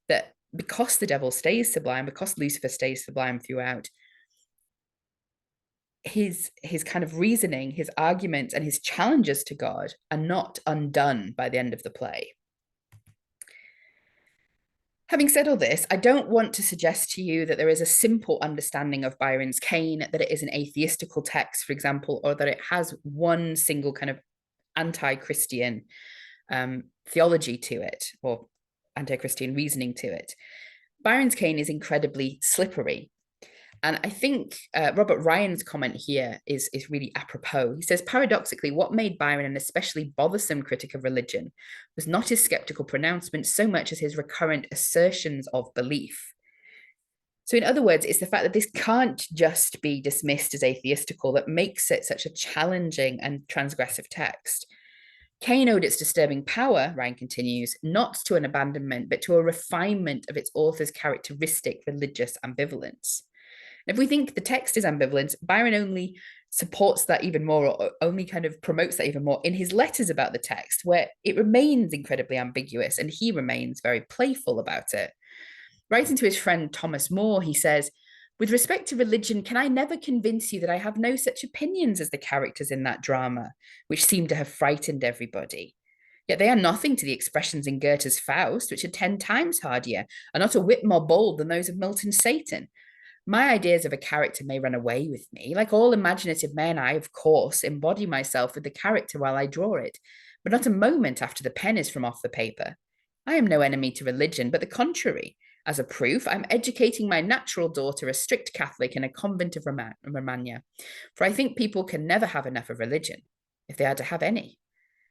that because the devil stays sublime, because Lucifer stays sublime throughout, his kind of reasoning, his arguments, and his challenges to God are not undone by the end of the play. Having said all this, I don't want to suggest to you that there is a simple understanding of Byron's Cain, that it is an atheistical text, for example, or that it has one single kind of anti-Christian theology to it, or anti-Christian reasoning to it. Byron's Cain is incredibly slippery. And I think Robert Ryan's comment here is really apropos. He says, paradoxically, what made Byron an especially bothersome critic of religion was not his skeptical pronouncements so much as his recurrent assertions of belief. So in other words, it's the fact that this can't just be dismissed as atheistical that makes it such a challenging and transgressive text. Cain owed its disturbing power, Ryan continues, not to an abandonment, but to a refinement of its author's characteristic religious ambivalence. If we think the text is ambivalent, Byron only supports that even more, or only kind of promotes that even more in his letters about the text, where it remains incredibly ambiguous and he remains very playful about it. Writing to his friend Thomas More, he says, with respect to religion, can I never convince you that I have no such opinions as the characters in that drama, which seem to have frightened everybody? Yet they are nothing to the expressions in Goethe's Faust, which are 10 times hardier, and not a whit more bold than those of Milton's Satan. My ideas of a character may run away with me. Like all imaginative men, I, of course, embody myself with the character while I draw it, but not a moment after the pen is from off the paper. I am no enemy to religion, but the contrary. As a proof, I'm educating my natural daughter, a strict Catholic, in a convent of Romagna, for I think people can never have enough of religion, if they are to have any.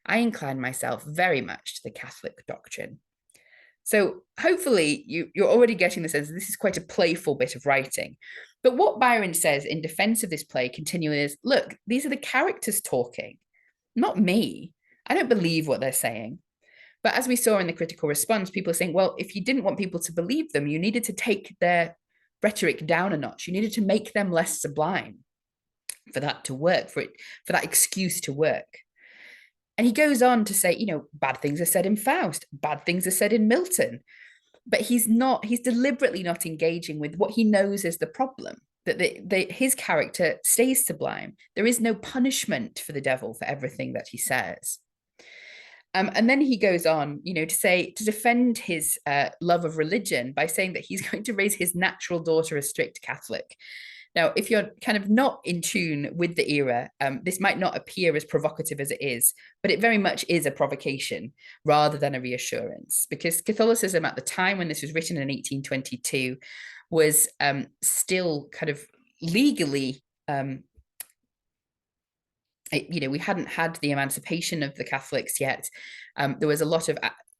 I incline myself very much to the Catholic doctrine. So hopefully you're already getting the sense that this is quite a playful bit of writing. But what Byron says in defense of this play continually is, look, these are the characters talking, not me. I don't believe what they're saying. But as we saw in the critical response, people are saying, well, if you didn't want people to believe them, you needed to take their rhetoric down a notch. You needed to make them less sublime for that to work, for that excuse to work. And he goes on to say, bad things are said in Faust, bad things are said in Milton. But he's deliberately not engaging with what he knows is the problem, that his character stays sublime. There is no punishment for the devil for everything that he says. And then he goes on, to defend his love of religion by saying that he's going to raise his natural daughter a strict Catholic. Now, if you're kind of not in tune with the era, this might not appear as provocative as it is, but it very much is a provocation rather than a reassurance, because Catholicism at the time when this was written in 1822 was still kind of legally we hadn't had the emancipation of the Catholics yet. There was a lot of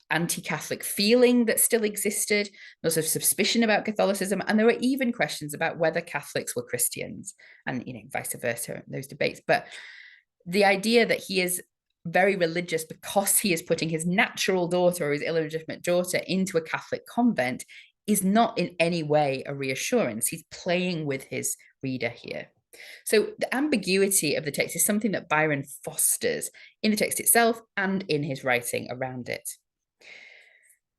anti-Catholic feeling that still existed, lots of suspicion about Catholicism, and there were even questions about whether Catholics were Christians, and vice versa, those debates. But the idea that he is very religious because he is putting his natural daughter or his illegitimate daughter into a Catholic convent is not in any way a reassurance. He's playing with his reader here. So the ambiguity of the text is something that Byron fosters in the text itself and in his writing around it.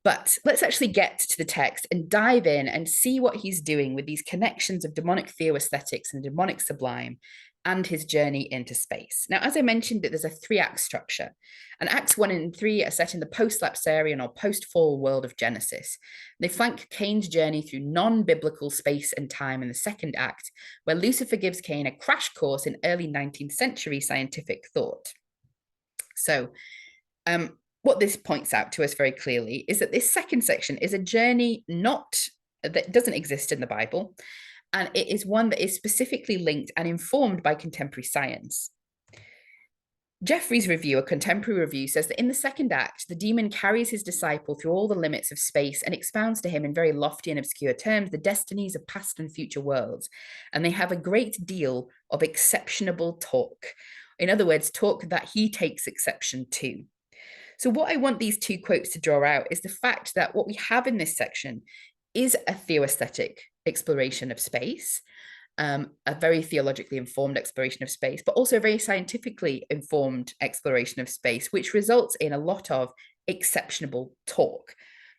But let's actually get to the text and dive in and see what he's doing with these connections of demonic theo-aesthetics and demonic sublime and his journey into space. Now, as I mentioned, there's a 3-act structure, and acts 1 and 3 are set in the post-lapsarian or post-fall world of Genesis. They flank Cain's journey through non-biblical space and time in the 2nd act, where Lucifer gives Cain a crash course in early 19th century scientific thought. So, what this points out to us very clearly is that this 2nd section is a journey that doesn't exist in the Bible, and it is one that is specifically linked and informed by contemporary science. Jeffrey's review, a contemporary review, says that in the 2nd act, the demon carries his disciple through all the limits of space and expounds to him in very lofty and obscure terms the destinies of past and future worlds, and they have a great deal of exceptionable talk. In other words, talk that he takes exception to. So what I want these 2 quotes to draw out is the fact that what we have in this section is a theo-aesthetic exploration of space, a very theologically informed exploration of space, but also a very scientifically informed exploration of space, which results in a lot of exceptionable talk.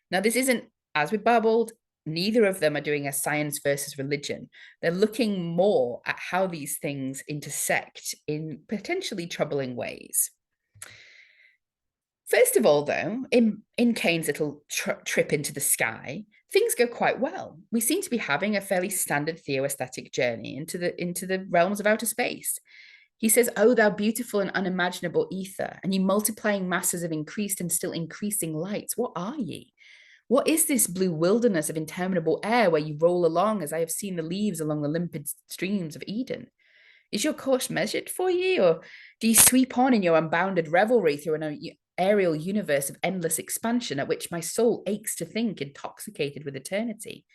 Now, this isn't, as with Babbled, neither of them are doing a science versus religion. They're looking more at how these things intersect in potentially troubling ways. First of all, though, in Cain's little trip into the sky, things go quite well. We seem to be having a fairly standard theo-aesthetic journey into the realms of outer space. He says, "Oh, thou beautiful and unimaginable ether, and ye multiplying masses of increased and still increasing lights, what are ye? What is this blue wilderness of interminable air where you roll along as I have seen the leaves along the limpid streams of Eden? Is your course measured for ye, or do ye sweep on in your unbounded revelry through an aerial universe of endless expansion at which my soul aches to think, intoxicated with eternity?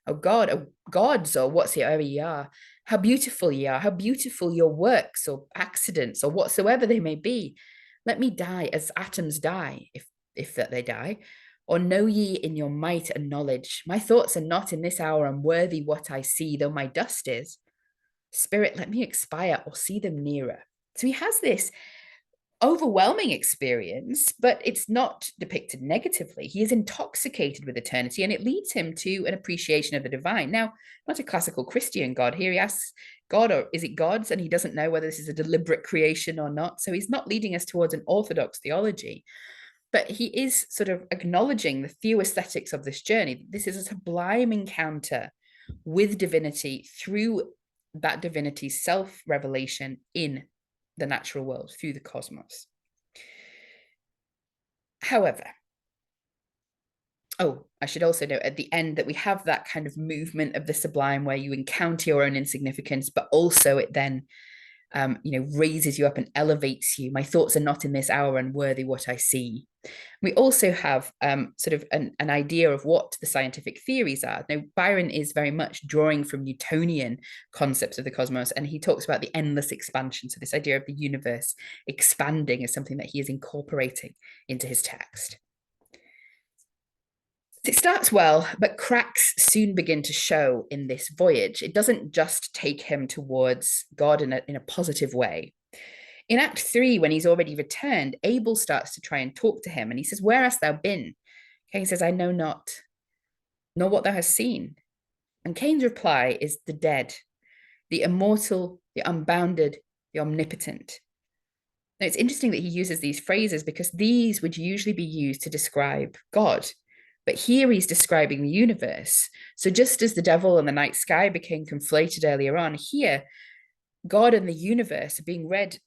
Oh God, oh gods, or whatsoever ye are, how beautiful ye are, how beautiful your works or accidents or whatsoever they may be. Let me die as atoms die, if that they die. Or know ye in your might and knowledge, my thoughts are not in this hour unworthy what I see, though my dust is. Spirit, let me expire or see them nearer." So he has this overwhelming experience, but it's not depicted negatively. He is intoxicated with eternity, and it leads him to an appreciation of the divine. Now, not a classical Christian God here. He asks God, or is it God's? And he doesn't know whether this is a deliberate creation or not. So he's not leading us towards an orthodox theology, but he is sort of acknowledging the theo-aesthetics of this journey. This is a sublime encounter with divinity through that divinity's self-revelation in the natural world, through the cosmos. However, I should also note at the end that we have that kind of movement of the sublime where you encounter your own insignificance, but also it then raises you up and elevates you. My thoughts are not in this hour unworthy what I see. We also have sort of an idea of what the scientific theories are. Now, Byron is very much drawing from Newtonian concepts of the cosmos, and he talks about the endless expansion. So this idea of the universe expanding is something that he is incorporating into his text. It starts well, but cracks soon begin to show in this voyage. It doesn't just take him towards God in a positive way. In Act 3, when he's already returned, Abel starts to try and talk to him, and he says, "Where hast thou been?" Cain says, "I know not, nor what thou hast seen." And Cain's reply is the dead, the immortal, the unbounded, the omnipotent. Now, it's interesting that he uses these phrases because these would usually be used to describe God. But here he's describing the universe. So just as the devil and the night sky became conflated earlier on, here, God and the universe are being read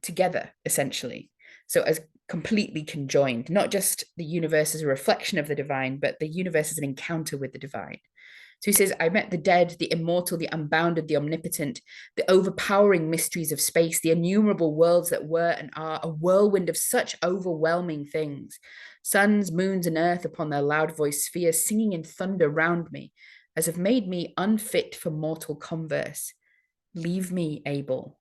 together, essentially. So as completely conjoined, not just the universe as a reflection of the divine, but the universe as an encounter with the divine. So he says, "I met the dead, the immortal, the unbounded, the omnipotent, the overpowering mysteries of space, the innumerable worlds that were and are, a whirlwind of such overwhelming things. Suns, moons, and earth upon their loud voiced spheres, singing in thunder round me, as have made me unfit for mortal converse. Leave me, Abel."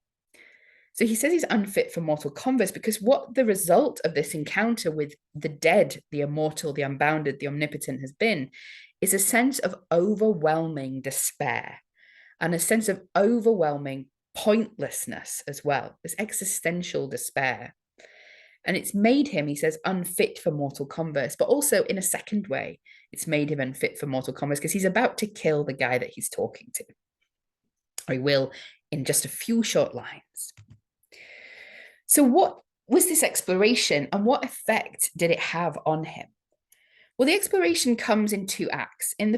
So he says he's unfit for mortal converse because what the result of this encounter with the dead, the immortal, the unbounded, the omnipotent has been is a sense of overwhelming despair and a sense of overwhelming pointlessness as well, this existential despair. And it's made him, he says, unfit for mortal converse, but also in a second way, it's made him unfit for mortal converse because he's about to kill the guy that he's talking to. Or he will in just a few short lines. So what was this exploration and what effect did it have on him? Well, the exploration comes in two acts. In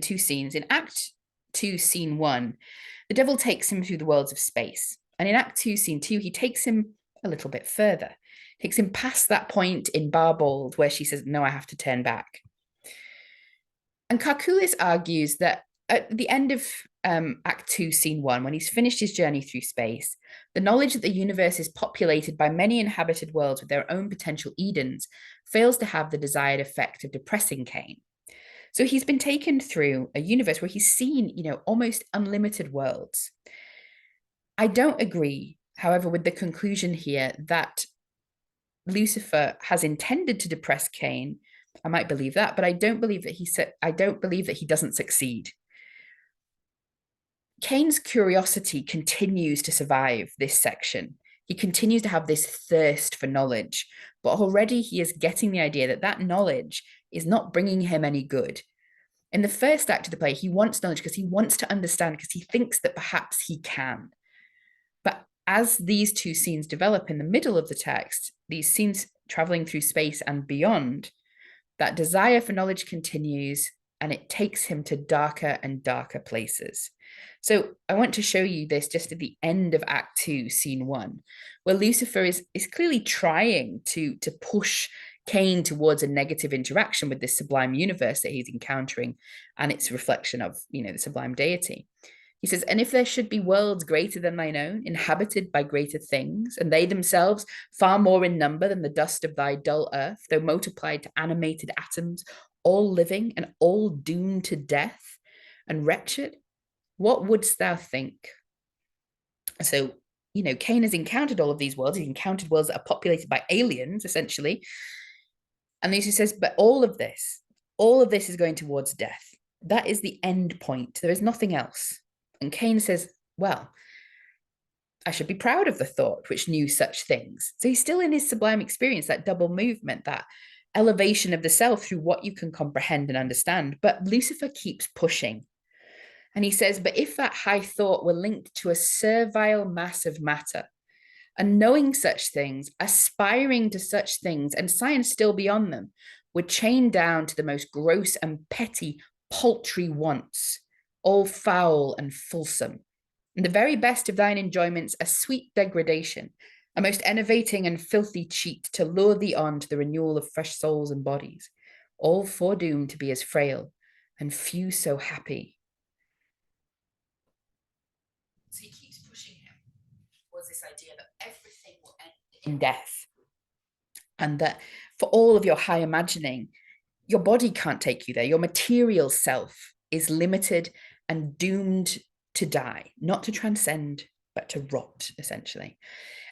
two scenes. In Act 2, Scene 1, the devil takes him through the worlds of space. And in Act 2, Scene 2, he takes him a little bit further. Takes him past that point in Barbauld where she says, "No, I have to turn back." And Karkoulis argues that at the end of Act 2, Scene 1, when he's finished his journey through space, the knowledge that the universe is populated by many inhabited worlds with their own potential Edens fails to have the desired effect of depressing Cain. So he's been taken through a universe where he's seen, almost unlimited worlds. I don't agree, however, with the conclusion here that Lucifer has intended to depress Cain. I might believe that, but I don't believe that he doesn't succeed. Cain's curiosity continues to survive this section. He continues to have this thirst for knowledge, but already he is getting the idea that that knowledge is not bringing him any good. In the first act of the play, he wants knowledge because he wants to understand, because he thinks that perhaps he can. But as these two scenes develop in the middle of the text, these scenes traveling through space and beyond, that desire for knowledge continues, and it takes him to darker and darker places. So I want to show you this just at the end of Act 2, Scene 1, where Lucifer is clearly trying to push Cain towards a negative interaction with this sublime universe that he's encountering and its reflection of, the sublime deity. He says, "And if there should be worlds greater than thine own, inhabited by greater things, and they themselves far more in number than the dust of thy dull earth, though multiplied to animated atoms, all living and all doomed to death and wretched, what wouldst thou think?" So, Cain has encountered all of these worlds. He's encountered worlds that are populated by aliens, essentially. And Lucifer says, but all of this is going towards death. That is the end point. There is nothing else. And Cain says, well, I should be proud of the thought which knew such things. So he's still in his sublime experience, that double movement, that elevation of the self through what you can comprehend and understand. But Lucifer keeps pushing. And he says, but if that high thought were linked to a servile mass of matter, and knowing such things, aspiring to such things, and science still beyond them, would chain down to the most gross and petty, paltry wants, all foul and fulsome, and the very best of thine enjoyments a sweet degradation, a most enervating and filthy cheat to lure thee on to the renewal of fresh souls and bodies, all foredoomed to be as frail, and few so happy. So he keeps in death. And that for all of your high imagining, your body can't take you there. Your material self is limited and doomed to die, not to transcend, but to rot, essentially.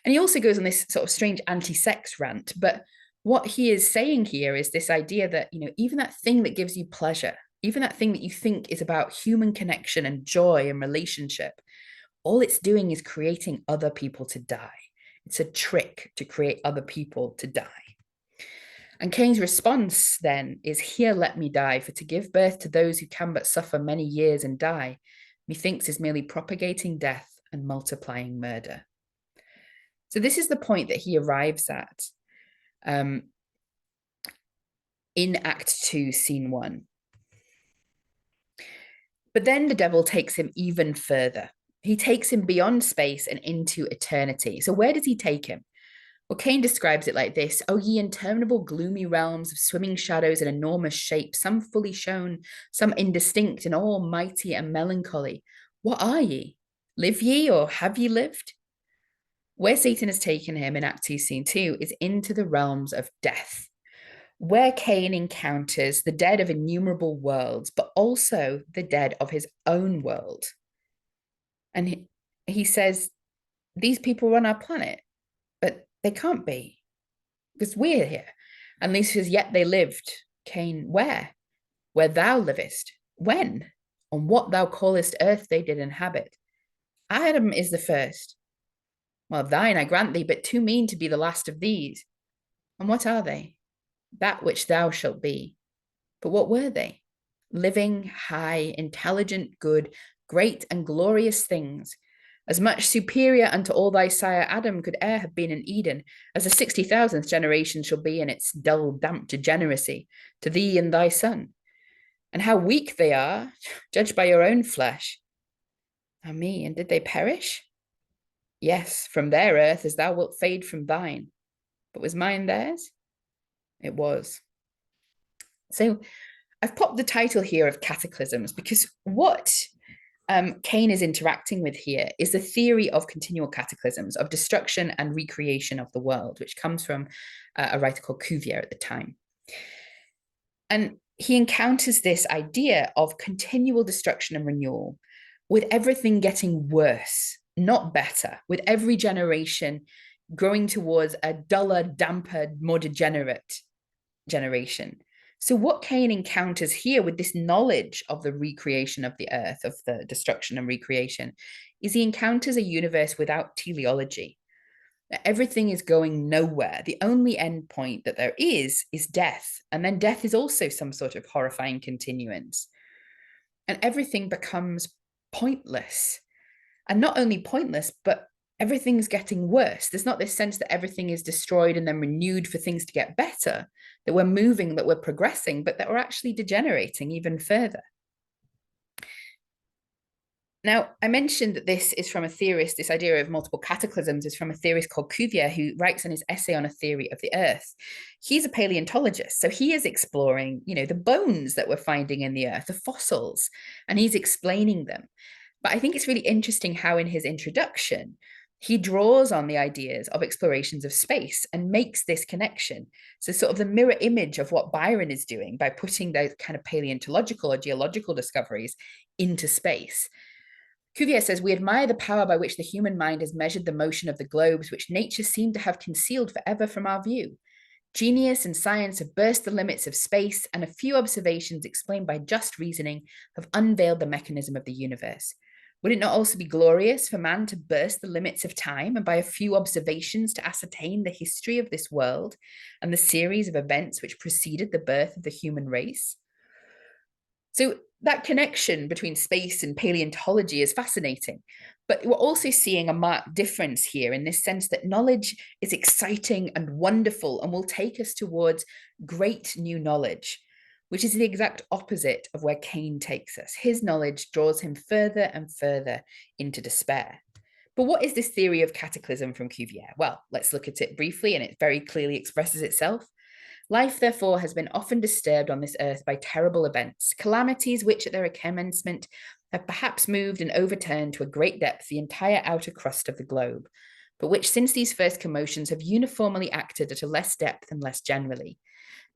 And he also goes on this sort of strange anti-sex rant, but what he is saying here is this idea that, even that thing that gives you pleasure, even that thing that you think is about human connection and joy and relationship, all it's doing is creating other people to die. It's a trick to create other people to die. And Cain's response then is, "Here let me die, for to give birth to those who can but suffer many years and die, methinks is merely propagating death and multiplying murder." So this is the point that he arrives at in Act 2, Scene 1. But then the devil takes him even further. He takes him beyond space and into eternity. So where does he take him? Well, Cain describes it like this: "O ye interminable gloomy realms of swimming shadows and enormous shapes, some fully shown, some indistinct, and all mighty and melancholy, what are ye? Live ye, or have ye lived?" Where Satan has taken him in Act 2, Scene 2 is into the realms of death, where Cain encounters the dead of innumerable worlds, but also the dead of his own world. And he says, these people run our planet, but they can't be, because we're here. And he says, yet they lived. Cain, where? Where thou livest. When? On what thou callest earth they did inhabit. Adam is the first. Well, thine I grant thee, but too mean to be the last of these. And what are they? That which thou shalt be. But what were they? Living, high, intelligent, good, great and glorious things, as much superior unto all thy sire Adam could e'er have been in Eden, as the 60,000th generation shall be in its dull, damp degeneracy to thee and thy son. And how weak they are, judged by your own flesh. Ah me, and did they perish? Yes, from their earth as thou wilt fade from thine. But was mine theirs? It was. So I've popped the title here of Cataclysms because what Cain is interacting with here is the theory of continual cataclysms, of destruction and recreation of the world, which comes from a writer called Cuvier at the time. And he encounters this idea of continual destruction and renewal, with everything getting worse, not better, with every generation growing towards a duller, damper, more degenerate generation. So what Cain encounters here with this knowledge of the recreation of the earth, of the destruction and recreation, is he encounters a universe without teleology. Everything is going nowhere. The only end point that there is death. And then death is also some sort of horrifying continuance. And everything becomes pointless. And not only pointless, but everything's getting worse. There's not this sense that everything is destroyed and then renewed for things to get better, that we're moving, that we're progressing, but that we're actually degenerating even further. Now, I mentioned that this is from a theorist, this idea of multiple cataclysms is from a theorist called Cuvier, who writes in his essay on a theory of the earth. He's a paleontologist, so he is exploring, the bones that we're finding in the earth, the fossils, and he's explaining them. But I think it's really interesting how in his introduction, he draws on the ideas of explorations of space and makes this connection. So sort of the mirror image of what Byron is doing by putting those kind of paleontological or geological discoveries into space. Cuvier says, we admire the power by which the human mind has measured the motion of the globes, which nature seemed to have concealed forever from our view. Genius and science have burst the limits of space, and a few observations explained by just reasoning have unveiled the mechanism of the universe. Would it not also be glorious for man to burst the limits of time and by a few observations to ascertain the history of this world and the series of events which preceded the birth of the human race? So that connection between space and paleontology is fascinating, but we're also seeing a marked difference here in this sense that knowledge is exciting and wonderful and will take us towards great new knowledge, which is the exact opposite of where Cain takes us. His knowledge draws him further and further into despair. But what is this theory of cataclysm from Cuvier? Well, let's look at it briefly, and it very clearly expresses itself. Life, therefore, has been often disturbed on this earth by terrible events, calamities which at their commencement have perhaps moved and overturned to a great depth the entire outer crust of the globe. but which since these first commotions have uniformly acted at a less depth and less generally.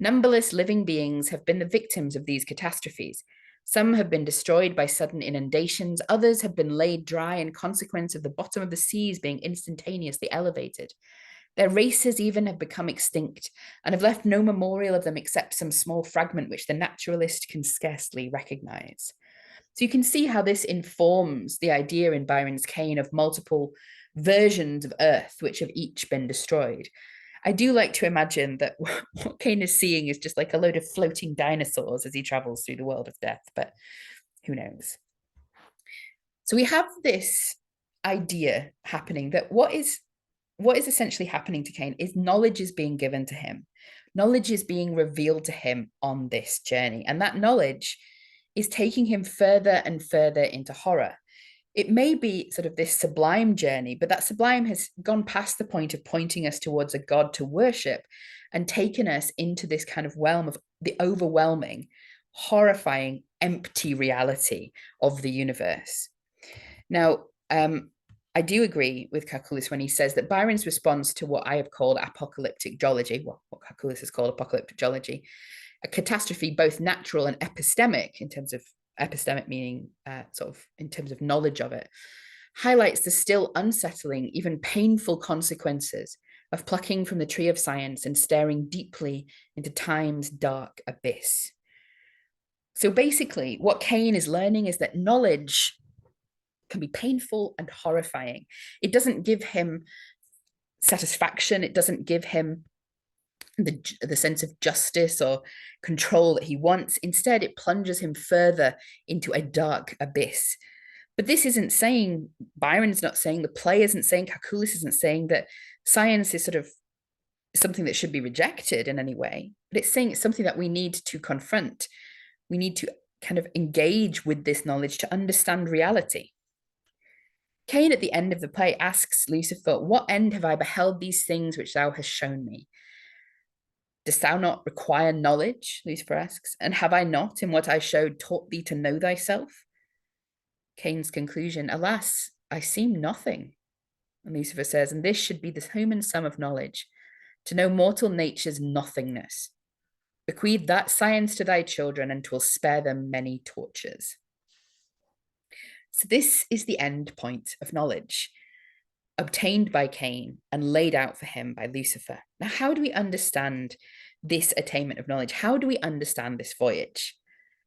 Numberless living beings have been the victims of these catastrophes. Some have been destroyed by sudden inundations, others have been laid dry in consequence of the bottom of the seas being instantaneously elevated. Their races even have become extinct and have left no memorial of them except some small fragment which the naturalist can scarcely recognize. So you can see how this informs the idea in Byron's Cain of multiple versions of Earth which have each been destroyed. I do like to imagine that what Cain is seeing is just like a load of floating dinosaurs as he travels through the world of death, but who knows? So we have this idea happening that what is essentially happening to Cain is knowledge is being given to him. Knowledge is being revealed to him on this journey. And that knowledge is taking him further and further into horror. It may be sort of this sublime journey, but that sublime has gone past the point of pointing us towards a God to worship and taken us into this kind of realm of the overwhelming, horrifying, empty reality of the universe. Now, I do agree with Catullus when he says that Byron's response to what I have called apocalyptic geology, well, what Catullus has called apocalyptic geology, a catastrophe both natural and epistemic, in terms of epistemic meaning sort of in terms of knowledge of it, highlights the still unsettling, even painful consequences of plucking from the tree of science and staring deeply into time's dark abyss. So basically, what Cain is learning is that knowledge can be painful and horrifying. It doesn't give him satisfaction. It doesn't give him the sense of justice or control that he wants. Instead, it plunges him further into a dark abyss. But this isn't saying, Byron's not saying, the play isn't saying, Catullus isn't saying that science is sort of something that should be rejected in any way, but it's saying it's something that we need to confront. We need to kind of engage with this knowledge to understand reality. Cain at the end of the play asks Lucifer, "What end have I beheld these things which thou hast shown me? Dost thou not require knowledge?" Lucifer asks. "And have I not, in what I showed, taught thee to know thyself?" Cain's conclusion, "Alas, I seem nothing." And Lucifer says, "And this should be the human sum of knowledge, to know mortal nature's nothingness. Bequeath that science to thy children, and 'twill spare them many tortures." So this is the end point of knowledge, obtained by Cain and laid out for him by Lucifer. Now, how do we understand this attainment of knowledge? How do we understand this voyage?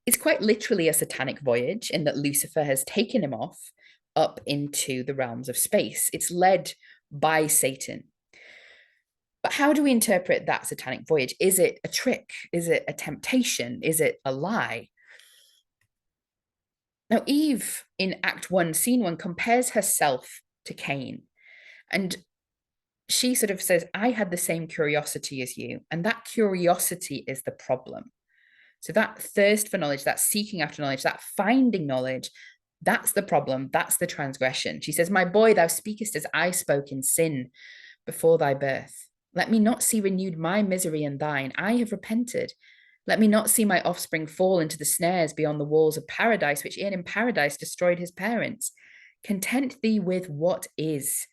It's quite literally a satanic voyage in that Lucifer has taken him off up into the realms of space. It's led by Satan. But how do we interpret that satanic voyage? Is it a trick? Is it a temptation? Is it a lie? Now, Eve in Act 1, Scene 1, compares herself to Cain. And she sort of says, "I had the same curiosity as you." And that curiosity is the problem. So that thirst for knowledge, that seeking after knowledge, that finding knowledge, that's the problem. That's the transgression. She says, "My boy, thou speakest as I spoke in sin before thy birth. Let me not see renewed my misery and thine. I have repented. Let me not see my offspring fall into the snares beyond the walls of paradise, which in paradise destroyed his parents. Content thee with what is.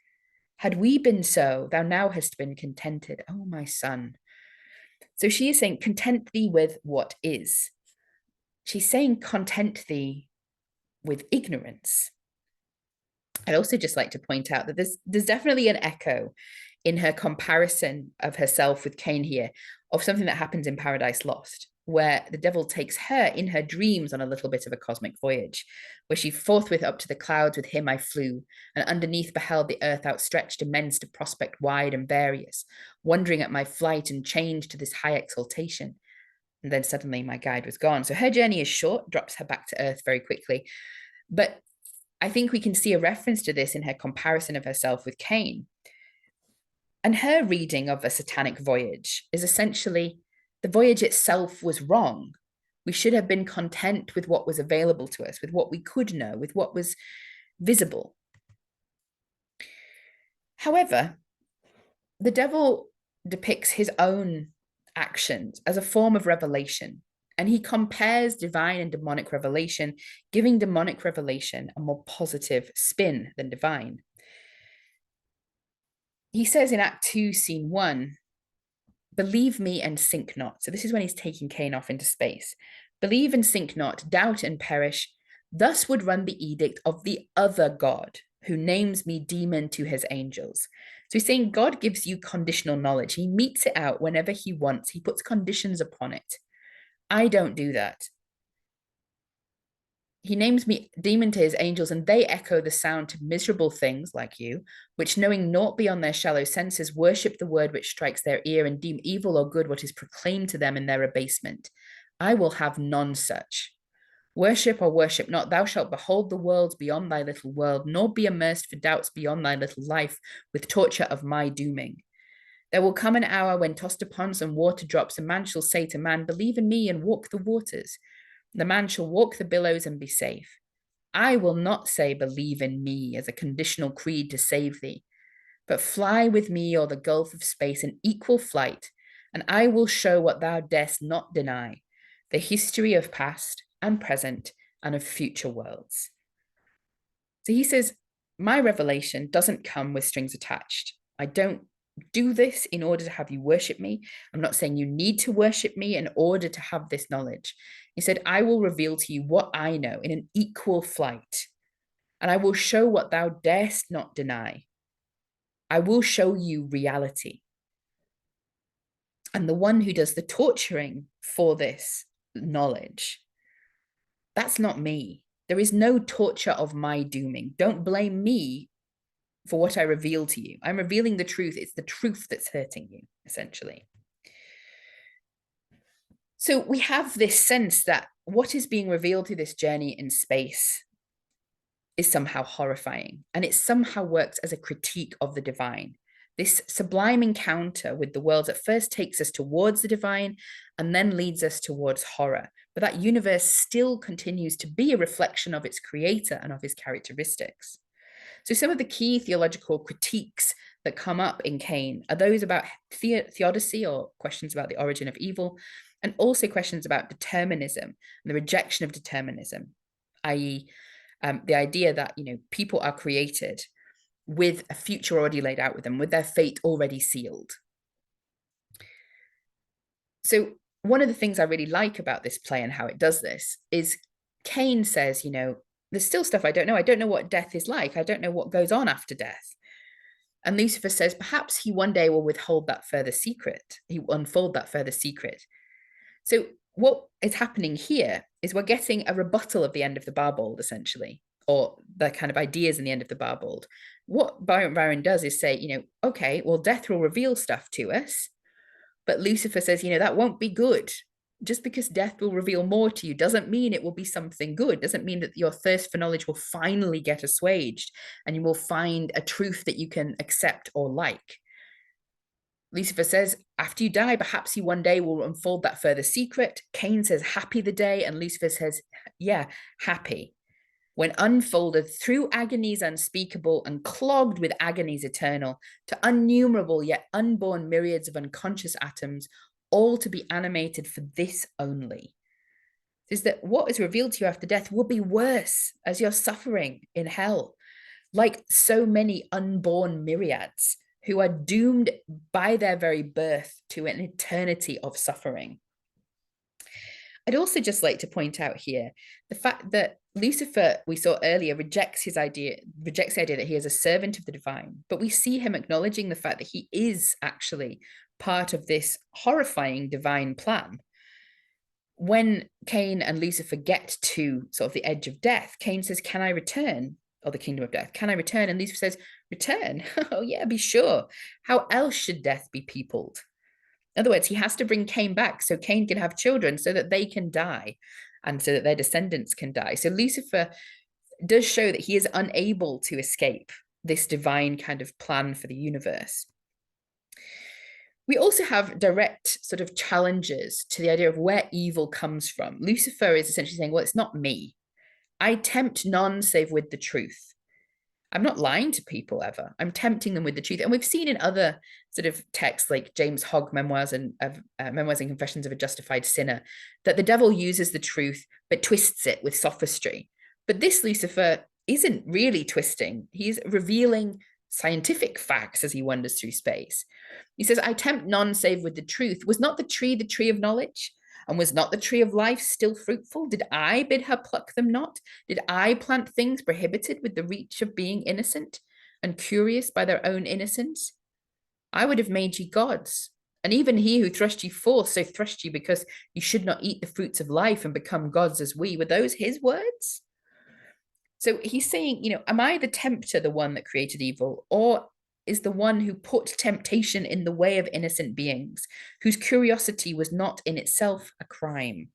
Had we been so, thou now hast been contented, O my son." So she is saying, content thee with what is. She's saying, content thee with ignorance. I'd also just like to point out that there's definitely an echo in her comparison of herself with Cain here of something that happens in Paradise Lost, where the devil takes her in her dreams on a little bit of a cosmic voyage, where she forthwith up to the clouds with him I flew, and underneath beheld the earth outstretched immense to prospect wide and various, wondering at my flight and change to this high exaltation. And then suddenly my guide was gone. So her journey is short, drops her back to earth very quickly. But I think we can see a reference to this in her comparison of herself with Cain. And her reading of a satanic voyage is essentially the voyage itself was wrong. We should have been content with what was available to us, with what we could know, with what was visible. However, the devil depicts his own actions as a form of revelation, and he compares divine and demonic revelation, giving demonic revelation a more positive spin than divine. he says in Act 2, Scene 1, believe me and sink not. So this is when he's taking Cain off into space. Believe and sink not, doubt and perish. Thus would run the edict of the other God, who names me demon to his angels. So he's saying God gives you conditional knowledge. He metes it out whenever he wants. He puts conditions upon it. I don't do that. He names me demon to his angels, and they echo the sound to miserable things like you, which knowing naught beyond their shallow senses, worship the word which strikes their ear and deem evil or good what is proclaimed to them in their abasement. I will have none such. Worship or worship not, thou shalt behold the worlds beyond thy little world, nor be immersed for doubts beyond thy little life with torture of my dooming. There will come an hour when tossed upon some water drops, a man shall say to man, believe in me and walk the waters. The man shall walk the billows and be safe. I will not say, believe in me as a conditional creed to save thee, but fly with me o'er the gulf of space in equal flight, and I will show what thou darest not deny, the history of past and present and of future worlds. So he says, my revelation doesn't come with strings attached. I don't do this in order to have you worship me. I'm not saying you need to worship me in order to have this knowledge. He said, I will reveal to you what I know in an equal flight, and I will show what thou darest not deny. I will show you reality. And the one who does the torturing for this knowledge, that's not me. There is no torture of my dooming. Don't blame me for what I reveal to you. I'm revealing the truth. It's the truth that's hurting you, essentially. So we have this sense that what is being revealed through this journey in space is somehow horrifying, and it somehow works as a critique of the divine. This sublime encounter with the worlds at first takes us towards the divine and then leads us towards horror. But that universe still continues to be a reflection of its creator and of his characteristics. So some of the key theological critiques that come up in Cain are those about theodicy, or questions about the origin of evil, and also questions about determinism and the rejection of determinism, i.e., the idea that people are created with a future already laid out with them, with their fate already sealed. So one of the things I really like about this play and how it does this is Cain says, there's still stuff I don't know. I don't know what death is like. I don't know what goes on after death. And Lucifer says, perhaps he one day will withhold that further secret. He will unfold that further secret. So what is happening here is we're getting a rebuttal of the end of the Barbauld, essentially, or the kind of ideas in the end of the Barbauld. What Byron does is say, okay, well, death will reveal stuff to us. But Lucifer says, that won't be good. Just because death will reveal more to you doesn't mean it will be something good, doesn't mean that your thirst for knowledge will finally get assuaged and you will find a truth that you can accept or like. Lucifer says, after you die, perhaps you one day will unfold that further secret. Cain says, happy the day. And Lucifer says, yeah, happy. When unfolded through agonies unspeakable and clogged with agonies eternal, to innumerable yet unborn myriads of unconscious atoms, all to be animated for this only. Is that what is revealed to you after death will be worse as you're suffering in hell, like so many unborn myriads who are doomed by their very birth to an eternity of suffering. I'd also just like to point out here the fact that Lucifer, we saw earlier, rejects the idea that he is a servant of the divine, but we see him acknowledging the fact that he is actually part of this horrifying divine plan. When Cain and Lucifer get to sort of the edge of death, Cain says, can I return? Or the kingdom of death, can I return? And Lucifer says, return? Oh yeah, be sure. How else should death be peopled? In other words, he has to bring Cain back so Cain can have children so that they can die and so that their descendants can die. So Lucifer does show that he is unable to escape this divine kind of plan for the universe. We also have direct sort of challenges to the idea of where evil comes from. Lucifer is essentially saying, well, it's not me. I tempt none save with the truth. I'm not lying to people ever. I'm tempting them with the truth. And we've seen in other sort of texts like James Hogg Memoirs and Confessions of a Justified Sinner that the devil uses the truth but twists it with sophistry. But this Lucifer isn't really twisting. He's revealing scientific facts as he wanders through space. He says, I tempt none save with the truth. Was not the tree of knowledge? And was not the tree of life still fruitful? Did I bid her pluck them not? Did I plant things prohibited with the reach of being innocent and curious by their own innocence? I would have made ye gods. And even he who thrust ye forth, so thrust ye because ye should not eat the fruits of life and become gods as we. Were those his words? So he's saying, am I the tempter, the one that created evil, or is the one who put temptation in the way of innocent beings, whose curiosity was not in itself a crime?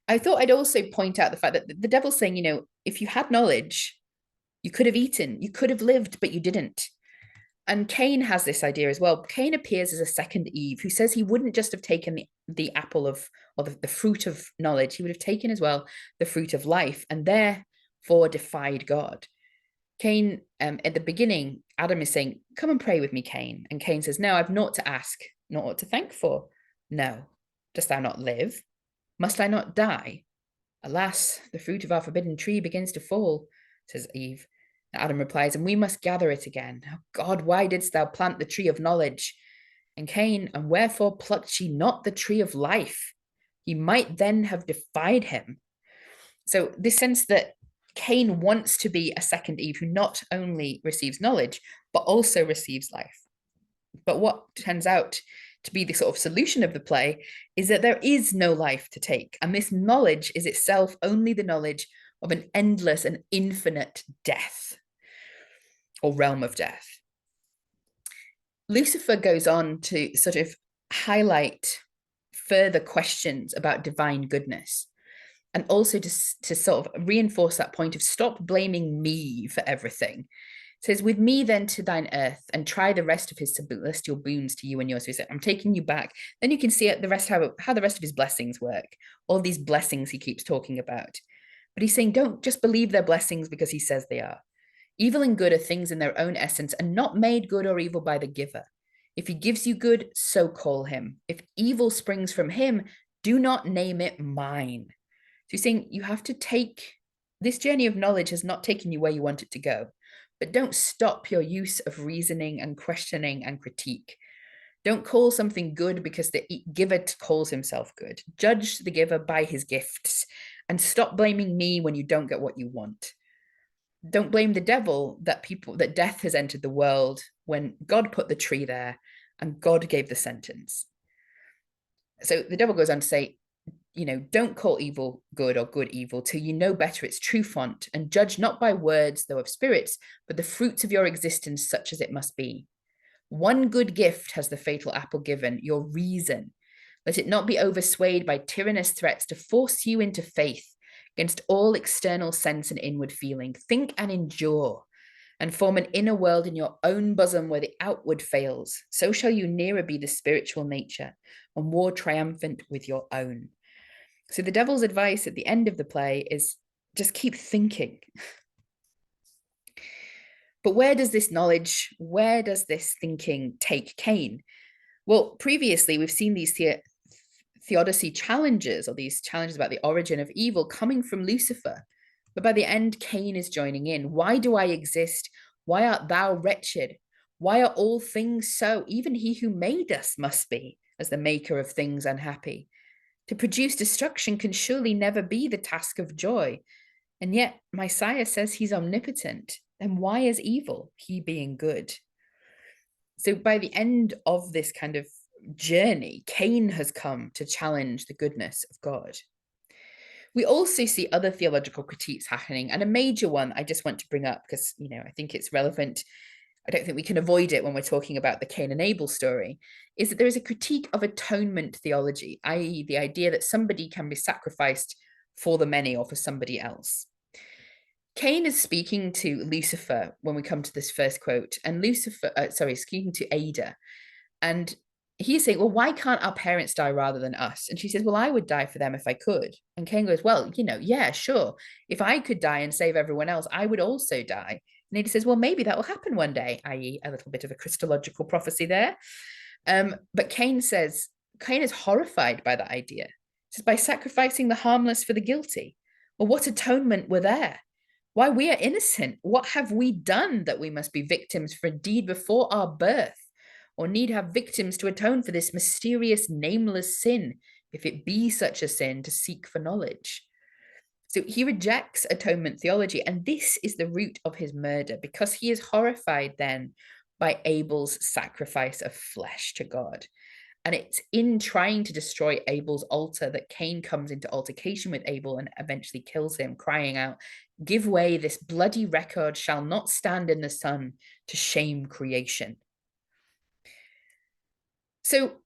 I thought I'd also point out the fact that the devil's saying, if you had knowledge, you could have eaten, you could have lived, but you didn't. And Cain has this idea as well. Cain appears as a second Eve who says he wouldn't just have taken the apple of, or the fruit of knowledge, he would have taken as well the fruit of life and therefore defied God. Cain, at the beginning, Adam is saying, come and pray with me, Cain. And Cain says, no, I've naught to ask, not what to thank for. No, dost thou not live? Must I not die? Alas, the fruit of our forbidden tree begins to fall, says Eve. Adam replies, and we must gather it again. Oh God, why didst thou plant the tree of knowledge? And Cain, and wherefore plucked ye not the tree of life? Ye might then have defied him. So this sense that Cain wants to be a second Eve who not only receives knowledge, but also receives life. But what turns out to be the sort of solution of the play is that there is no life to take. And this knowledge is itself only the knowledge of an endless and infinite death, or realm of death. Lucifer goes on to sort of highlight further questions about divine goodness, and also to sort of reinforce that point of stop blaming me for everything. It says, with me then to thine earth, and try the rest of his celestial boons to you and yours. So he said, I'm taking you back. Then you can see the rest how the rest of his blessings work. All these blessings he keeps talking about. But he's saying, don't just believe their blessings because he says they are. Evil and good are things in their own essence and not made good or evil by the giver. If he gives you good, so call him. If evil springs from him, do not name it mine. So he's saying you have to take, this journey of knowledge has not taken you where you want it to go, but don't stop your use of reasoning and questioning and critique. Don't call something good because the giver calls himself good. Judge the giver by his gifts and stop blaming me when you don't get what you want. Don't blame the devil that death has entered the world when God put the tree there and God gave the sentence. So the devil goes on to say, don't call evil good or good evil till you know better its true font, and judge not by words, though of spirits, but the fruits of your existence, such as it must be. One good gift has the fatal apple given, your reason. Let it not be overswayed by tyrannous threats to force you into faith against all external sense and inward feeling. Think and endure, and form an inner world in your own bosom where the outward fails. So shall you nearer be the spiritual nature, and war triumphant with your own. So the devil's advice at the end of the play is just keep thinking. But where does this thinking take Cain? Well, previously we've seen these theodicy challenges, or these challenges about the origin of evil, coming from Lucifer. But by the end, Cain is joining in. Why do I exist? Why art thou wretched? Why are all things so? Even he who made us must be, as the maker of things, unhappy. To produce destruction can surely never be the task of joy. And yet my sire says he's omnipotent. Then why is evil, he being good? So by the end of this kind of journey, Cain has come to challenge the goodness of God. We also see other theological critiques happening, and a major one I just want to bring up because, I think it's relevant. I don't think we can avoid it when we're talking about the Cain and Abel story, is that there is a critique of atonement theology, i.e. the idea that somebody can be sacrificed for the many or for somebody else. Cain is speaking to Lucifer when we come to this first quote, and speaking to Ada, and he's saying, well, why can't our parents die rather than us? And she says, well, I would die for them if I could. And Cain goes, well, yeah, sure. If I could die and save everyone else, I would also die. And Ada says, well, maybe that will happen one day, i.e. a little bit of a Christological prophecy there. But Cain is horrified by that idea. He says, by sacrificing the harmless for the guilty. Well, what atonement were there? why we are innocent. What have we done that we must be victims for a deed before our birth, or need have victims to atone for this mysterious, nameless sin, if it be such a sin to seek for knowledge? So he rejects atonement theology, and this is the root of his murder, because he is horrified then by Abel's sacrifice of flesh to God. And it's in trying to destroy Abel's altar that Cain comes into altercation with Abel and eventually kills him, crying out, "Give way, this bloody record shall not stand in the sun to shame creation." So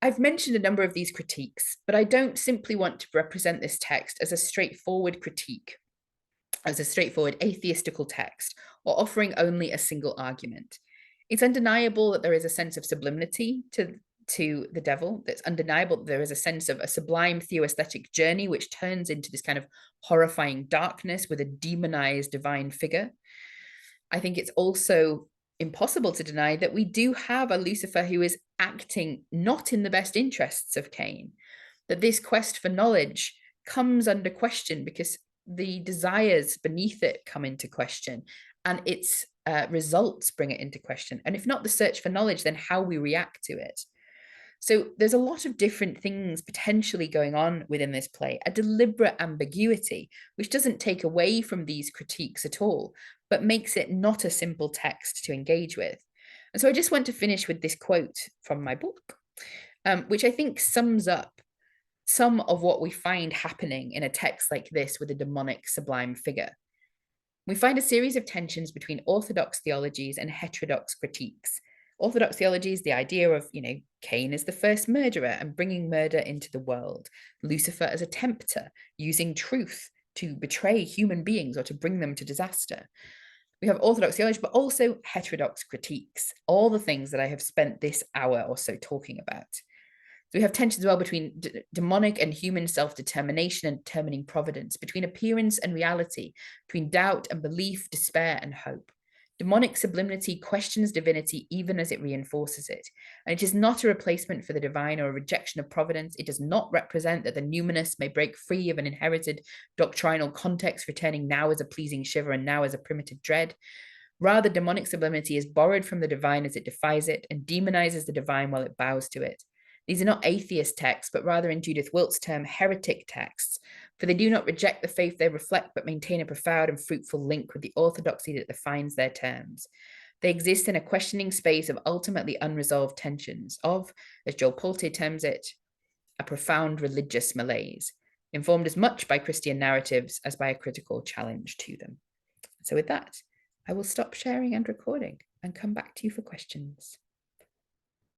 I've mentioned a number of these critiques, but I don't simply want to represent this text as a straightforward critique, as a straightforward atheistical text, or offering only a single argument. It's undeniable that there is a sense of sublimity to the devil. That's undeniable that there is a sense of a sublime theo-aesthetic journey, which turns into this kind of horrifying darkness with a demonized divine figure. I think it's also impossible to deny that we do have a Lucifer who is acting not in the best interests of Cain, that this quest for knowledge comes under question because the desires beneath it come into question, and its results bring it into question. And if not the search for knowledge, then how we react to it. So there's a lot of different things potentially going on within this play, a deliberate ambiguity, which doesn't take away from these critiques at all, but makes it not a simple text to engage with. And so I just want to finish with this quote from my book, which I think sums up some of what we find happening in a text like this with a demonic sublime figure. We find a series of tensions between orthodox theologies and heterodox critiques. Orthodox theology is the idea of, Cain as the first murderer and bringing murder into the world. Lucifer as a tempter, using truth to betray human beings or to bring them to disaster. We have orthodox theology, but also heterodox critiques, all the things that I have spent this hour or so talking about. So we have tensions as well between demonic and human self-determination and determining providence, between appearance and reality, between doubt and belief, despair and hope. Demonic sublimity questions divinity even as it reinforces it. And it is not a replacement for the divine or a rejection of providence. It does not represent that the numinous may break free of an inherited doctrinal context, returning now as a pleasing shiver and now as a primitive dread. Rather, demonic sublimity is borrowed from the divine as it defies it and demonizes the divine while it bows to it. These are not atheist texts, but rather, in Judith Wilt's term, heretic texts, for they do not reject the faith they reflect, but maintain a profound and fruitful link with the orthodoxy that defines their terms. They exist in a questioning space of ultimately unresolved tensions, of, as Joel Polte terms it, a profound religious malaise, informed as much by Christian narratives as by a critical challenge to them. So with that, I will stop sharing and recording and come back to you for questions.